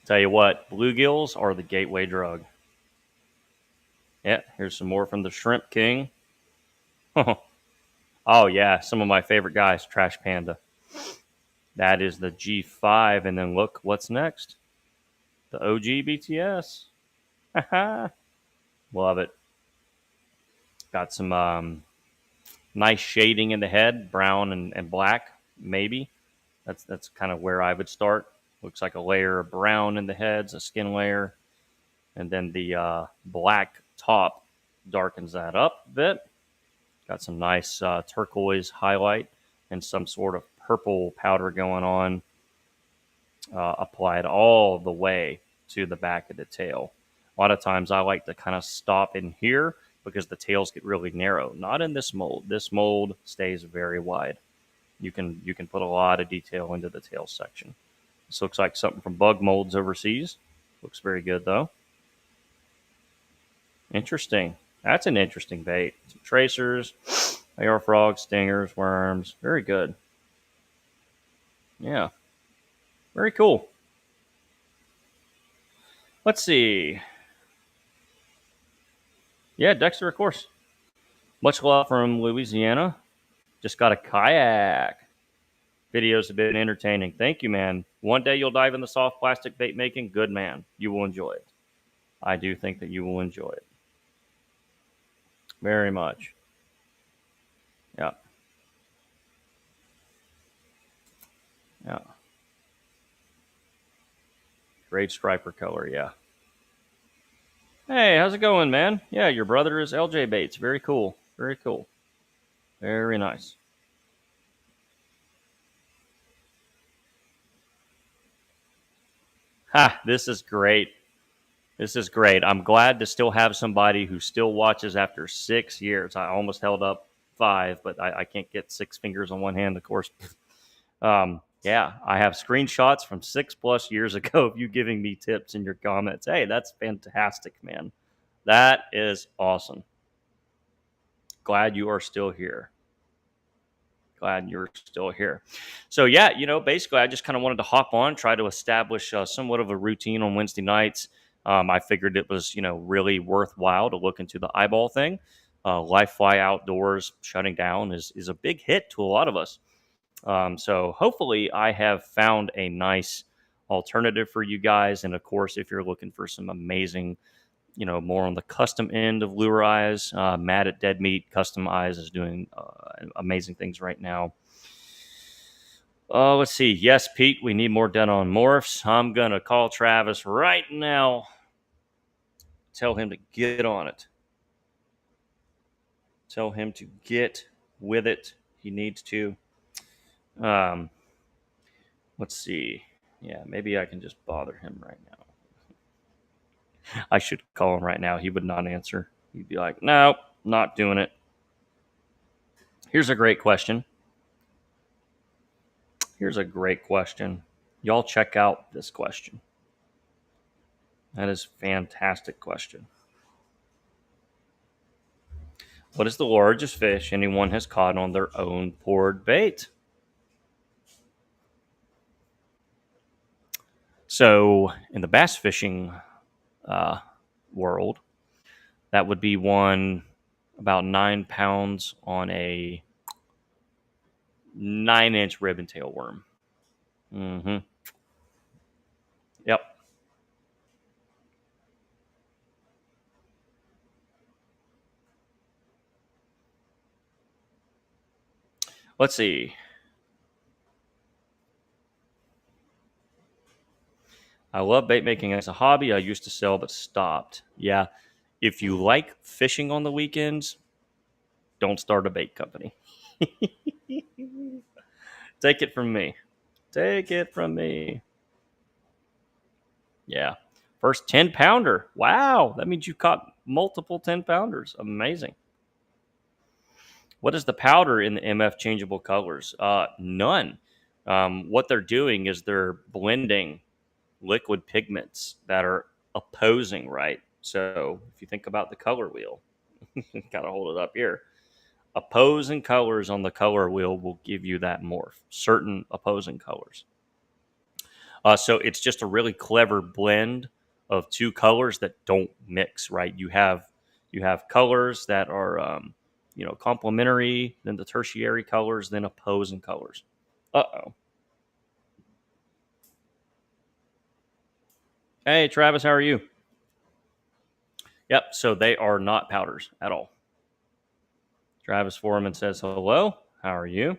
Tell you what, bluegills are the gateway drug. Yeah, here's some more from the Shrimp King. Oh, yeah, some of my favorite guys, Trash Panda. That is the G5. And then look what's next, the OG BTS. Love it. Got some nice shading in the head, brown and black, maybe. That's kind of where I would start. Looks like a layer of brown in the heads, a skin layer, and then the black top darkens that up a bit. Got some nice turquoise highlight and some sort of purple powder going on, applied all the way to the back of the tail. A lot of times I like to kind of stop in here because the tails get really narrow. Not in this mold. This mold stays very wide. You can put a lot of detail into the tail section. This looks like something from Bug Molds overseas. Looks very good though. Interesting. That's an interesting bait. Some tracers, AR frogs, stingers, worms. Very good. Yeah. Very cool. Let's see. Yeah, Dexter, of course. Much love from Louisiana. Just got a kayak. Videos have been entertaining. Thank you, man. One day you'll dive in the soft plastic bait making. Good man. You will enjoy it. I do think that you will enjoy it. Very much. Yeah. Yeah. Great striper color. Yeah. Hey, how's it going, man? Yeah, your brother is LJ Baits. Very cool. Very cool. Very nice. Ha, this is great. This is great. I'm glad to still have somebody who still watches after 6 years. I almost held up 5, but I can't get 6 fingers on one hand, of course. Yeah, I have screenshots from 6+ years ago of you giving me tips in your comments. Hey, that's fantastic, man. That is awesome. Glad you are still here. Glad you're still here. So yeah, basically, I just kind of wanted to hop on, try to establish somewhat of a routine on Wednesday nights. I figured it was, really worthwhile to look into the eyeball thing. Life Fly Outdoors shutting down is a big hit to a lot of us. So hopefully, I have found a nice alternative for you guys. And of course, if you're looking for some amazing, more on the custom end of lure eyes. Matt at Dead Meat Custom Eyes is doing amazing things right now. Let's see. Yes, Pete, we need more done on morphs. I'm going to call Travis right now. Tell him to get on it. Tell him to get with it. He needs to. Um, let's see. Yeah, maybe I can just bother him right now. I should call him right now. He would not answer. He'd be like, no, not doing it. Here's a great question. Y'all check out this question. That is a fantastic question. What is the largest fish anyone has caught on their own poured bait? So, in the bass fishing world, that would be one about 9 pounds on a 9-inch ribbon tail worm. Mm-hmm. Yep. Let's see. I love bait making as a hobby. I used to sell but stopped. Yeah. If you like fishing on the weekends, don't start a bait company. Take it from me. Take it from me. Yeah. First 10 pounder. Wow. That means you caught multiple 10 pounders. Amazing. What is the powder in the MF changeable colors? None. What they're doing is they're blending liquid pigments that are opposing, right? So if you think about the color wheel, gotta hold it up here. Opposing colors on the color wheel will give you that morph. Certain opposing colors. So it's just a really clever blend of two colors that don't mix, right? You have colors that are complementary, then the tertiary colors, then opposing colors. Uh-oh. Hey, Travis, how are you? Yep, so they are not powders at all. Travis Foreman says hello. How are you?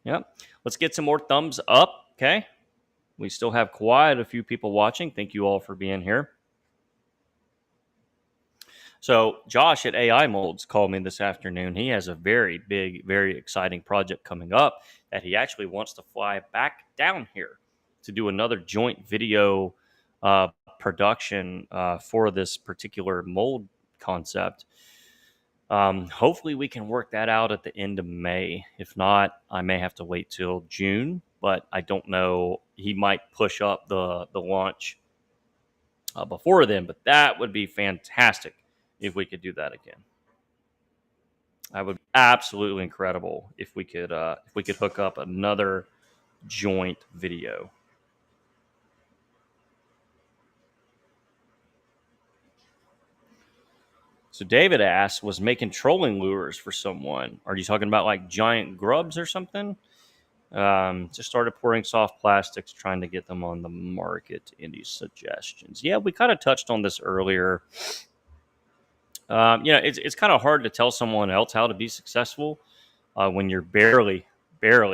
Yep. Let's get some more thumbs up, okay? We still have quite a few people watching. Thank you all for being here. So Josh at AI Molds called me this afternoon. He has a very big, very exciting project coming up that he actually wants to fly back down here to do another joint video uh, production for this particular mold concept. Hopefully, we can work that out at the end of May. If not, I may have to wait till June. But I don't know. He might push up the launch before then. But that would be fantastic if we could do that again. That would be absolutely incredible if we could hook up another joint video. So David asks, was making trolling lures for someone? Are you talking about like giant grubs or something? Just started pouring soft plastics, trying to get them on the market. Any suggestions? Yeah, we kind of touched on this earlier. It's kind of hard to tell someone else how to be successful when you're barely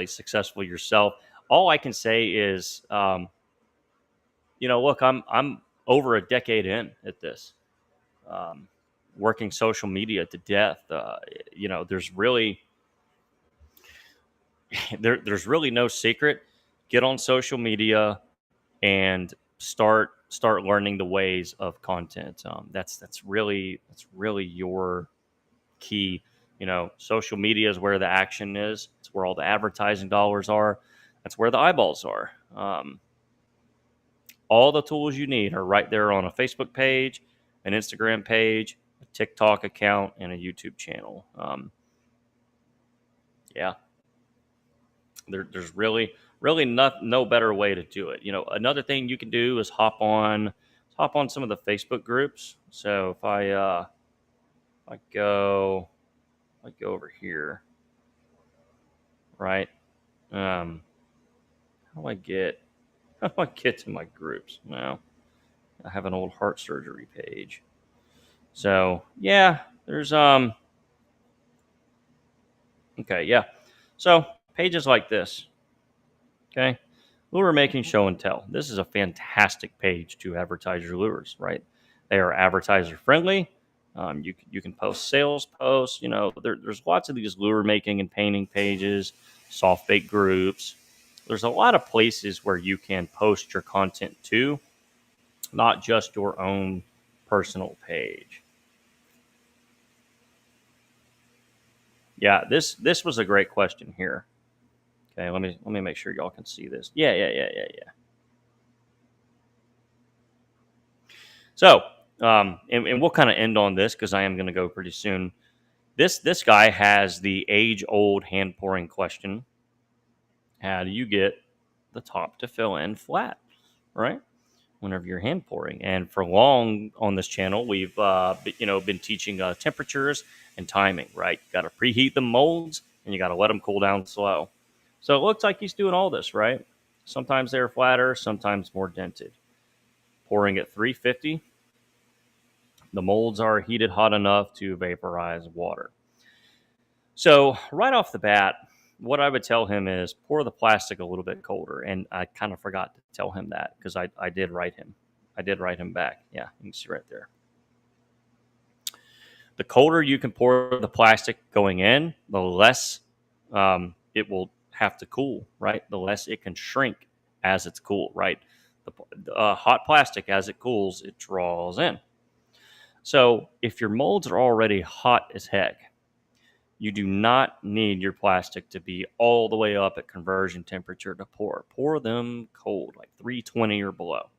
successful yourself. All I can say is, look, I'm over a decade in at this, um, working social media to death. There's really there's really no secret. Get on social media and start learning the ways of content. That's really your key. Social media is where the action is. It's where all the advertising dollars are. That's where the eyeballs are. All the tools you need are right there on a Facebook page, an Instagram page, a TikTok account, and a YouTube channel. Yeah, there's really no better way to do it. Another thing you can do is hop on some of the Facebook groups. So if I go over here, right? Um, how do I get how do I get to my groups now? I have an old heart surgery page. So yeah, there's okay, yeah. So pages like this, okay, lure making show and tell. This is a fantastic page to advertise your lures, right? They are advertiser friendly. You can post sales posts. There's lots of these lure making and painting pages, soft bait groups. There's a lot of places where you can post your content to, not just your own personal page. Yeah, this was a great question here. Okay, let me make sure y'all can see this. Yeah. So, and we'll kind of end on this because I am going to go pretty soon. This guy has the age old hand pouring question: how do you get the top to fill in flat? Right, whenever you're hand pouring. And for long on this channel, we've been teaching temperatures and timing. Right, you got to preheat the molds and you got to let them cool down slow. So it looks like he's doing all this right. Sometimes they're flatter, sometimes more dented. Pouring at 350, the molds are heated hot enough to vaporize water. So right off the bat, what I would tell him is pour the plastic a little bit colder. And I kind of forgot to tell him that because I did write him. I did write him back. Yeah, you can see right there. The colder you can pour the plastic going in, the less it will have to cool, right? The less it can shrink as it's cool, right? The hot plastic, as it cools, it draws in. So if your molds are already hot as heck, you do not need your plastic to be all the way up at conversion temperature to pour. Pour them cold, like 320 or below.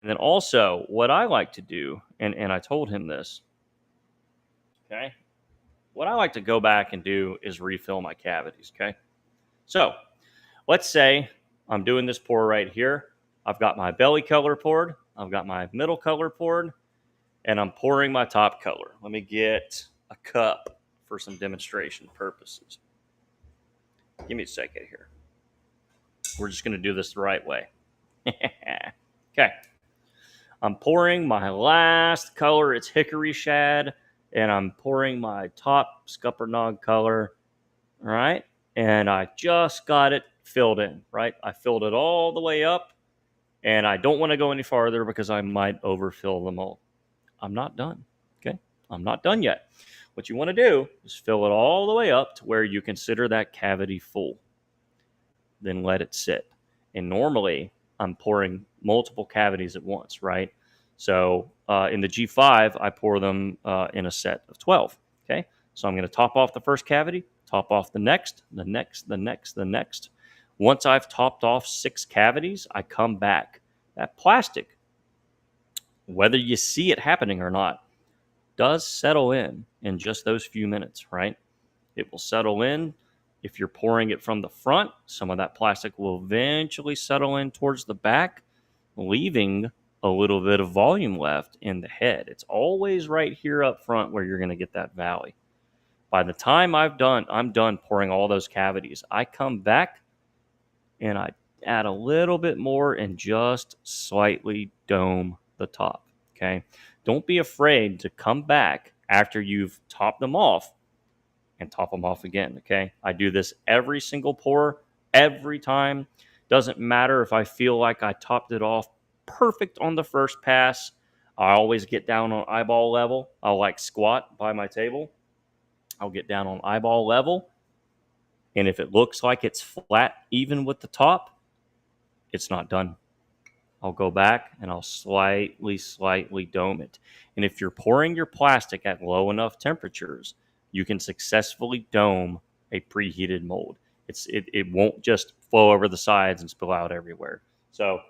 And then also, what I like to do, and I told him this, okay? What I like to go back and do is refill my cavities, okay? So let's say I'm doing this pour right here. I've got my belly color poured. I've got my middle color poured, and I'm pouring my top color. Let me get a cup for some demonstration purposes. Give me a second here. We're just going to do this the right way. Okay. I'm pouring my last color. It's hickory shad. And I'm pouring my top scuppernong color. All right. And I just got it filled in, right? I filled it all the way up. And I don't want to go any farther because I might overfill the mold. I'm not done. Okay. I'm not done yet. What you want to do is fill it all the way up to where you consider that cavity full. Then let it sit. And normally I'm pouring multiple cavities at once, right? So in the G5, I pour them in a set of 12. Okay. So I'm going to top off the first cavity, top off the next, the next, the next, the next. Once I've topped off 6 cavities, I come back. That plastic, whether you see it happening or not, does settle in just those few minutes, right? It will settle in. If you're pouring it from the front, some of that plastic will eventually settle in towards the back, leaving a little bit of volume left in the head. It's always right here up front where you're going to get that valley. By the time I'm done pouring all those cavities, I come back and I add a little bit more and just slightly dome the top. Okay. Don't be afraid to come back after you've topped them off and top them off again. Okay. I do this every single pour, every time. Doesn't matter if I feel like I topped it off perfect on the first pass. I always get down on eyeball level. I'll like squat by my table. I'll get down on eyeball level. And if it looks like it's flat, even with the top, it's not done. I'll go back and I'll slightly dome it. And if you're pouring your plastic at low enough temperatures, you can successfully dome a preheated mold. It won't just flow over the sides and spill out everywhere. So,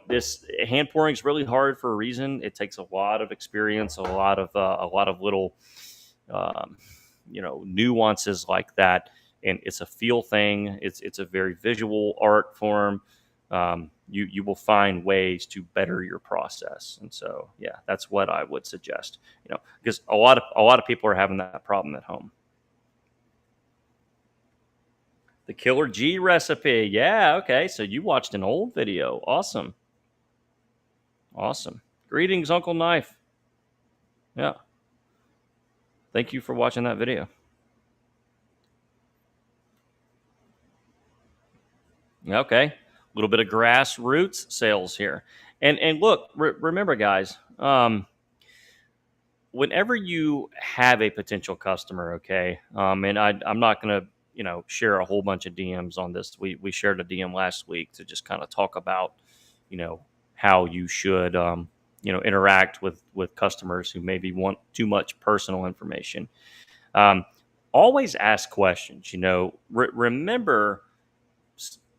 this hand pouring is really hard for a reason. It takes a lot of experience, a lot of little, nuances like that. And it's a feel thing. It's a very visual art form. You will find ways to better your process. And so, yeah, that's what I would suggest, because a lot of people are having that problem at home. The Killer G recipe. Yeah. Okay. So you watched an old video. Awesome. Awesome. Greetings, Uncle Knife. Yeah. Thank you for watching that video. Okay. A little bit of grassroots sales here. And look, remember, guys, whenever you have a potential customer, okay, and I'm not going to, share a whole bunch of DMs on this. We shared a DM last week to just kind of talk about, how you should, interact with customers who maybe want too much personal information. Um, Always ask questions. Remember,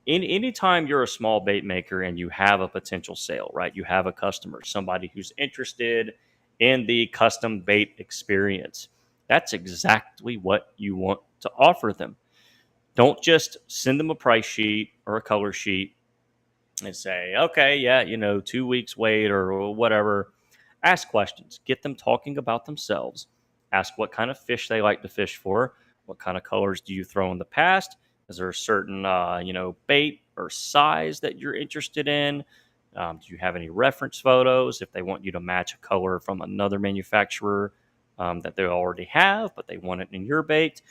anytime you're a small bait maker and you have a potential sale, right? You have a customer, somebody who's interested in the custom bait experience. That's exactly what you want to offer them. Don't just send them a price sheet or a color sheet and say, okay, yeah, 2 weeks wait or whatever. Ask questions, get them talking about themselves. Ask what kind of fish they like to fish for. What kind of colors do you throw in the past? Is there a certain, bait or size that you're interested in? Do you have any reference photos if they want you to match a color from another manufacturer that they already have, but they want it in your bait?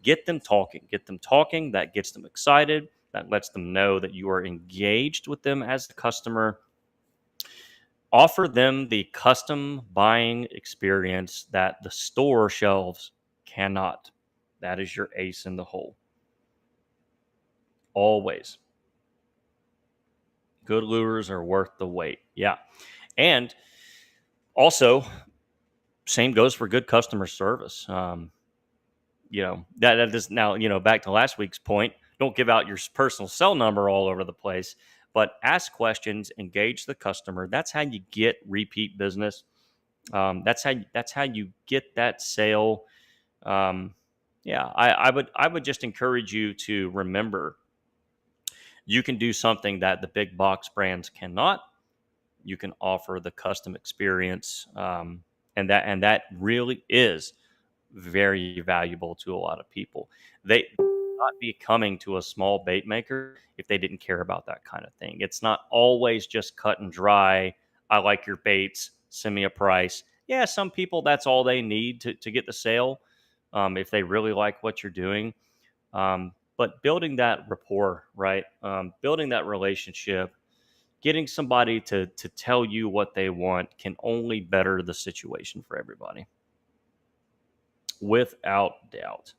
Get them talking. Get them talking. That gets them excited. That lets them know that you are engaged with them as a customer. Offer them the custom buying experience that the store shelves cannot. That is your ace in the hole. Always. Good lures are worth the wait. Yeah. And also, same goes for good customer service. That is now, back to last week's point, don't give out your personal cell number all over the place, but ask questions, engage the customer. That's how you get repeat business. That's how you get that sale. Yeah, I would just encourage you to remember You can do something that the big box brands cannot. You can offer the custom experience, and that really is very valuable to a lot of people. They would not be coming to a small bait maker if they didn't care about that kind of thing. It's not always just cut and dry. I like your baits. Send me a price. Yeah, some people, that's all they need to get the sale, if they really like what you're doing. But building that rapport, right? Building that relationship, getting somebody to tell you what they want can only better the situation for everybody, without doubt.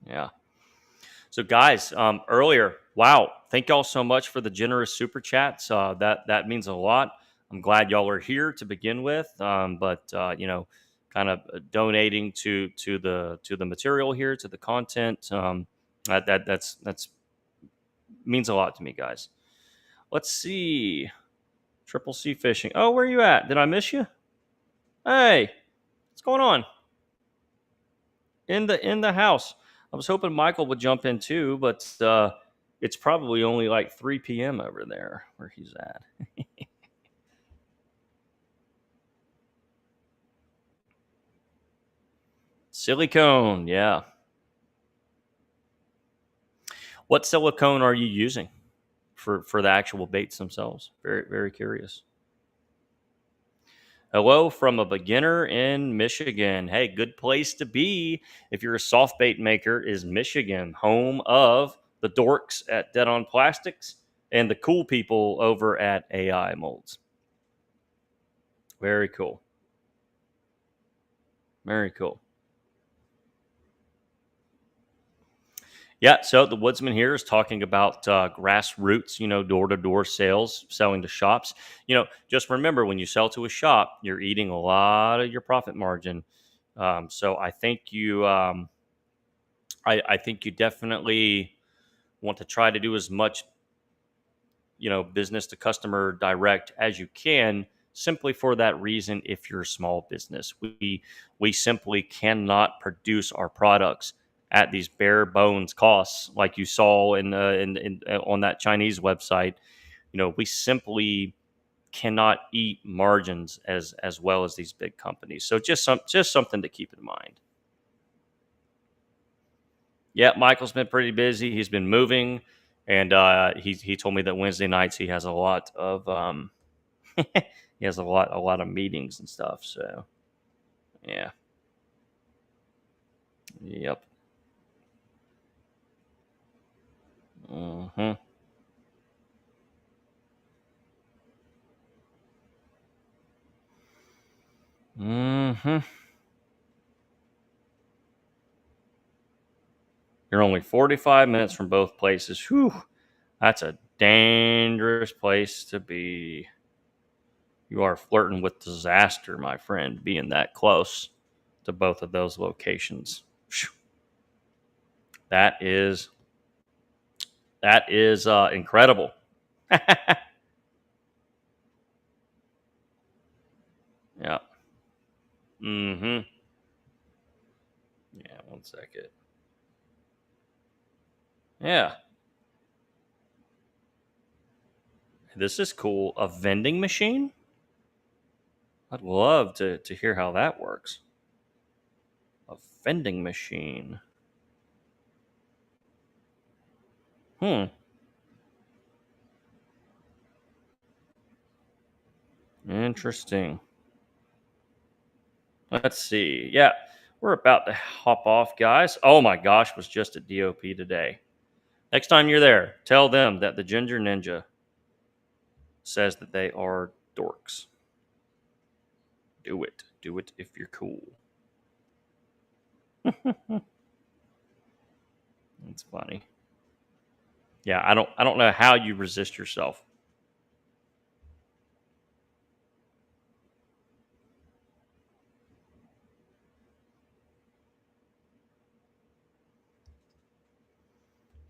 Yeah. So, guys, earlier, wow, thank y'all so much for the generous super chats. That means a lot. I'm glad y'all are here to begin with, but kind of donating to the material here, to the content. That's means a lot to me, guys. Let's see. Triple C fishing. Oh, where you at? Did I miss you? Hey, what's going on in the house? I was hoping Michael would jump in too, but it's probably only like 3 p.m. over there where he's at. Silicone, yeah. What silicone are you using for the actual baits themselves? Very very curious. Hello from a beginner in Michigan. Hey, good place to be if you're a soft bait maker is Michigan, home of the dorks at Dead on Plastics and the cool people over at AI Molds. Very cool. Very cool. Yeah, so the woodsman here is talking about grassroots, door to door sales, selling to shops. Just remember when you sell to a shop, you're eating a lot of your profit margin. So I think you definitely want to try to do as much, business to customer direct as you can. Simply for that reason, if you're a small business, we simply cannot produce our products at these bare bones costs, like you saw in on that Chinese website. We simply cannot eat margins as well as these big companies. So just something to keep in mind. Yeah, Michael's been pretty busy. He's been moving, and he told me that Wednesday nights he has a lot of he has a lot of meetings and stuff. So yeah, yep. Hmm. Hmm. You're only 45 minutes from both places. Whew, that's a dangerous place to be. You are flirting with disaster, my friend, being that close to both of those locations. Phew. That is that is incredible. Yeah. Mm-hmm. Yeah, one second. Yeah. This is cool. A vending machine? I'd love to hear how that works. A vending machine. Hmm. Interesting. Let's see. Yeah. We're about to hop off, guys. Oh my gosh, was just at DOP today. Next time you're there, tell them that the Ginger Ninja says that they are dorks. Do it. Do it if you're cool. That's funny. Yeah, I don't know how you resist yourself.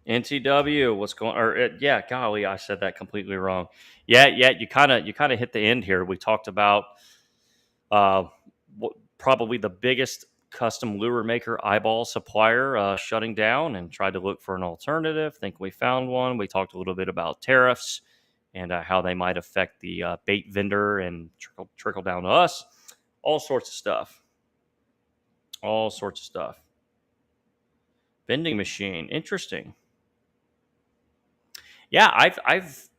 NTW, what's going? Or yeah, golly, I said that completely wrong. Yeah, yeah, you kind of hit the end here. We talked about uh, probably the biggest custom lure maker eyeball supplier shutting down, and tried to look for an alternative. Think we found one. We talked a little bit about tariffs and how they might affect the bait vendor and trickle down to us. All sorts of stuff. All sorts of stuff. Vending machine. Interesting. Yeah, I've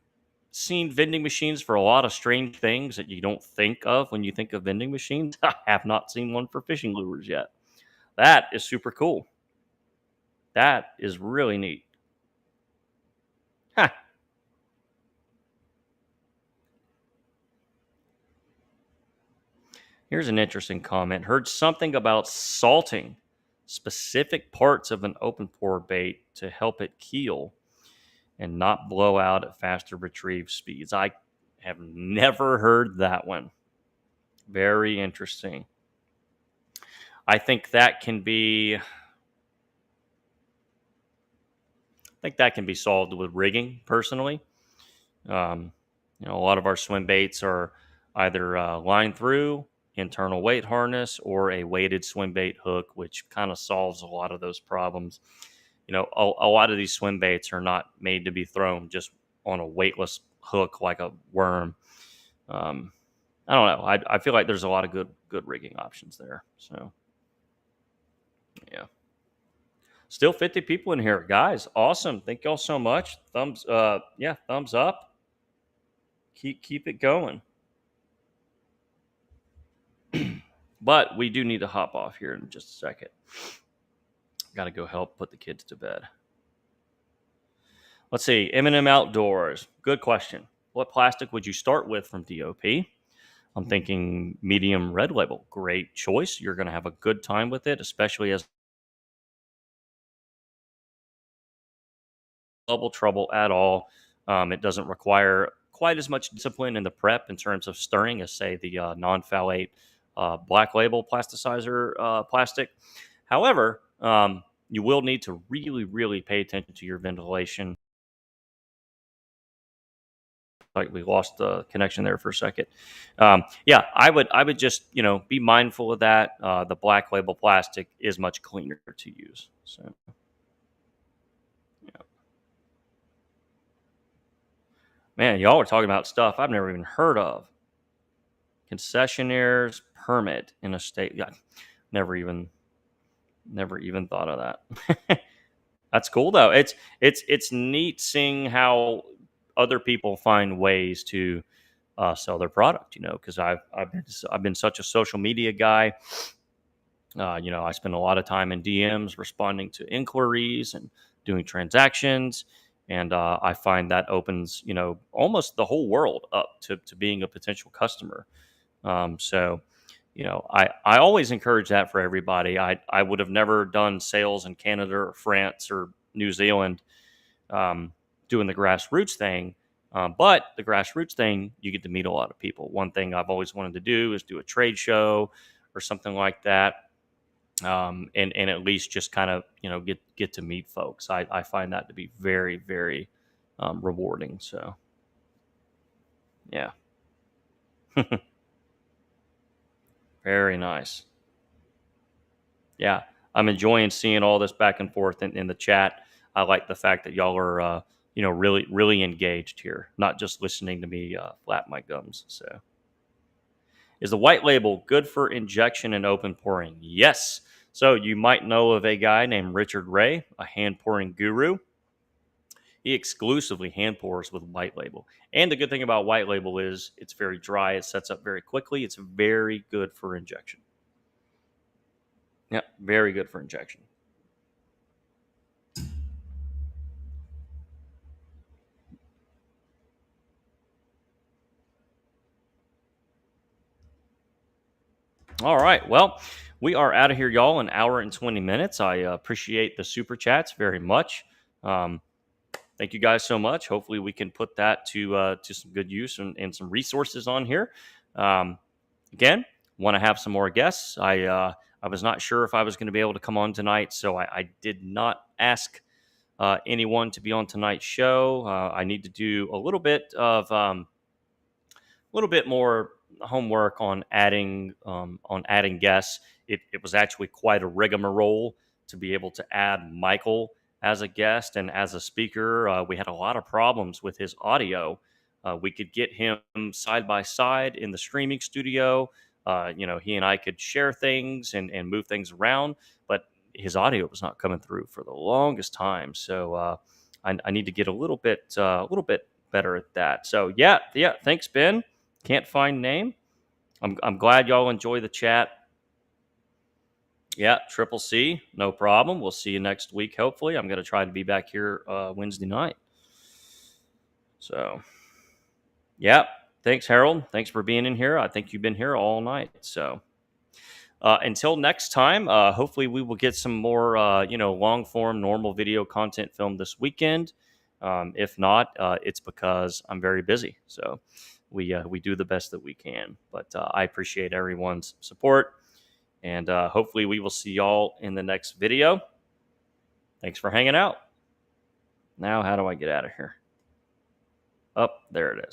seen vending machines for a lot of strange things that you don't think of when you think of vending machines. I have not seen one for fishing lures yet. That is super cool. That is really neat. Huh. Here's an interesting comment. Heard something about salting specific parts of an open pour bait to help it keel and not blow out at faster retrieve speeds. I have never heard that one. Very interesting. I think that can be solved with rigging personally. Um, a lot of our swim baits are either line through, internal weight harness, or a weighted swim bait hook, which kind of solves a lot of those problems. A lot of these swim baits are not made to be thrown just on a weightless hook like a worm. Um, I don't know. I feel like there's a lot of good rigging options there. So yeah, still 50 people in here, guys. Awesome. Thank y'all so much. Thumbs up. Keep it going. But we do need to hop off here in just a second. Got to go help put the kids to bed. Let's see. M&M Outdoors. Good question. What plastic would you start with from DOP? I'm thinking medium red label. Great choice. You're going to have a good time with it, especially as double trouble at all. It doesn't require quite as much discipline in the prep in terms of stirring as, say, the non-phthalate black label plasticizer plastic. However, you will need to really, really pay attention to your ventilation. Like we lost the connection there for a second. Yeah, I would just be mindful of that. The black label plastic is much cleaner to use. So yeah. Man, y'all are talking about stuff I've never even heard of. Concessionaire's permit in a state. Yeah, never even thought of that. That's cool though. It's neat seeing how other people find ways to sell their product. Because I've been such a social media guy. I spend a lot of time in DMs responding to inquiries and doing transactions. And I find that opens, almost the whole world up to being a potential customer. So, I always encourage that for everybody. I would have never done sales in Canada or France or New Zealand doing the grassroots thing. But the grassroots thing, you get to meet a lot of people. One thing I've always wanted to do is do a trade show or something like that. And at least just kind of get to meet folks. I find that to be very, very rewarding. So yeah. Very nice. Yeah, I'm enjoying seeing all this back and forth in the chat. I like the fact that y'all are really, really engaged here, not just listening to me flap my gums. So is the white label good for injection and open pouring? Yes. So you might know of a guy named Richard Ray, a hand pouring guru. He exclusively hand pours with white label. And the good thing about white label is it's very dry. It sets up very quickly. It's very good for injection. Yeah, very good for injection. All right. Well, we are out of here, y'all, an hour and 20 minutes. I appreciate the super chats very much. Um, thank you guys so much. Hopefully, we can put that to some good use and some resources on here. Again, want to have some more guests. I was not sure if I was going to be able to come on tonight, so I did not ask anyone to be on tonight's show. I need to do a little bit more homework on adding guests. It was actually quite a rigmarole to be able to add Michael as a guest and as a speaker. We had a lot of problems with his audio. We could get him side by side in the streaming studio. He and I could share things and move things around, but his audio was not coming through for the longest time. So I need to get a little bit better at that. So yeah. Thanks, Ben. Can't find name. I'm glad y'all enjoy the chat. Yeah, Triple C, no problem. We'll see you next week. Hopefully, I'm going to try to be back here Wednesday night. So, yeah, thanks, Harold. Thanks for being in here. I think you've been here all night. So, until next time, hopefully we will get some more, long form, normal video content filmed this weekend. If not, it's because I'm very busy. So, we do the best that we can. But I appreciate everyone's support. And hopefully we will see y'all in the next video. Thanks for hanging out. Now, how do I get out of here? Oh, there it is.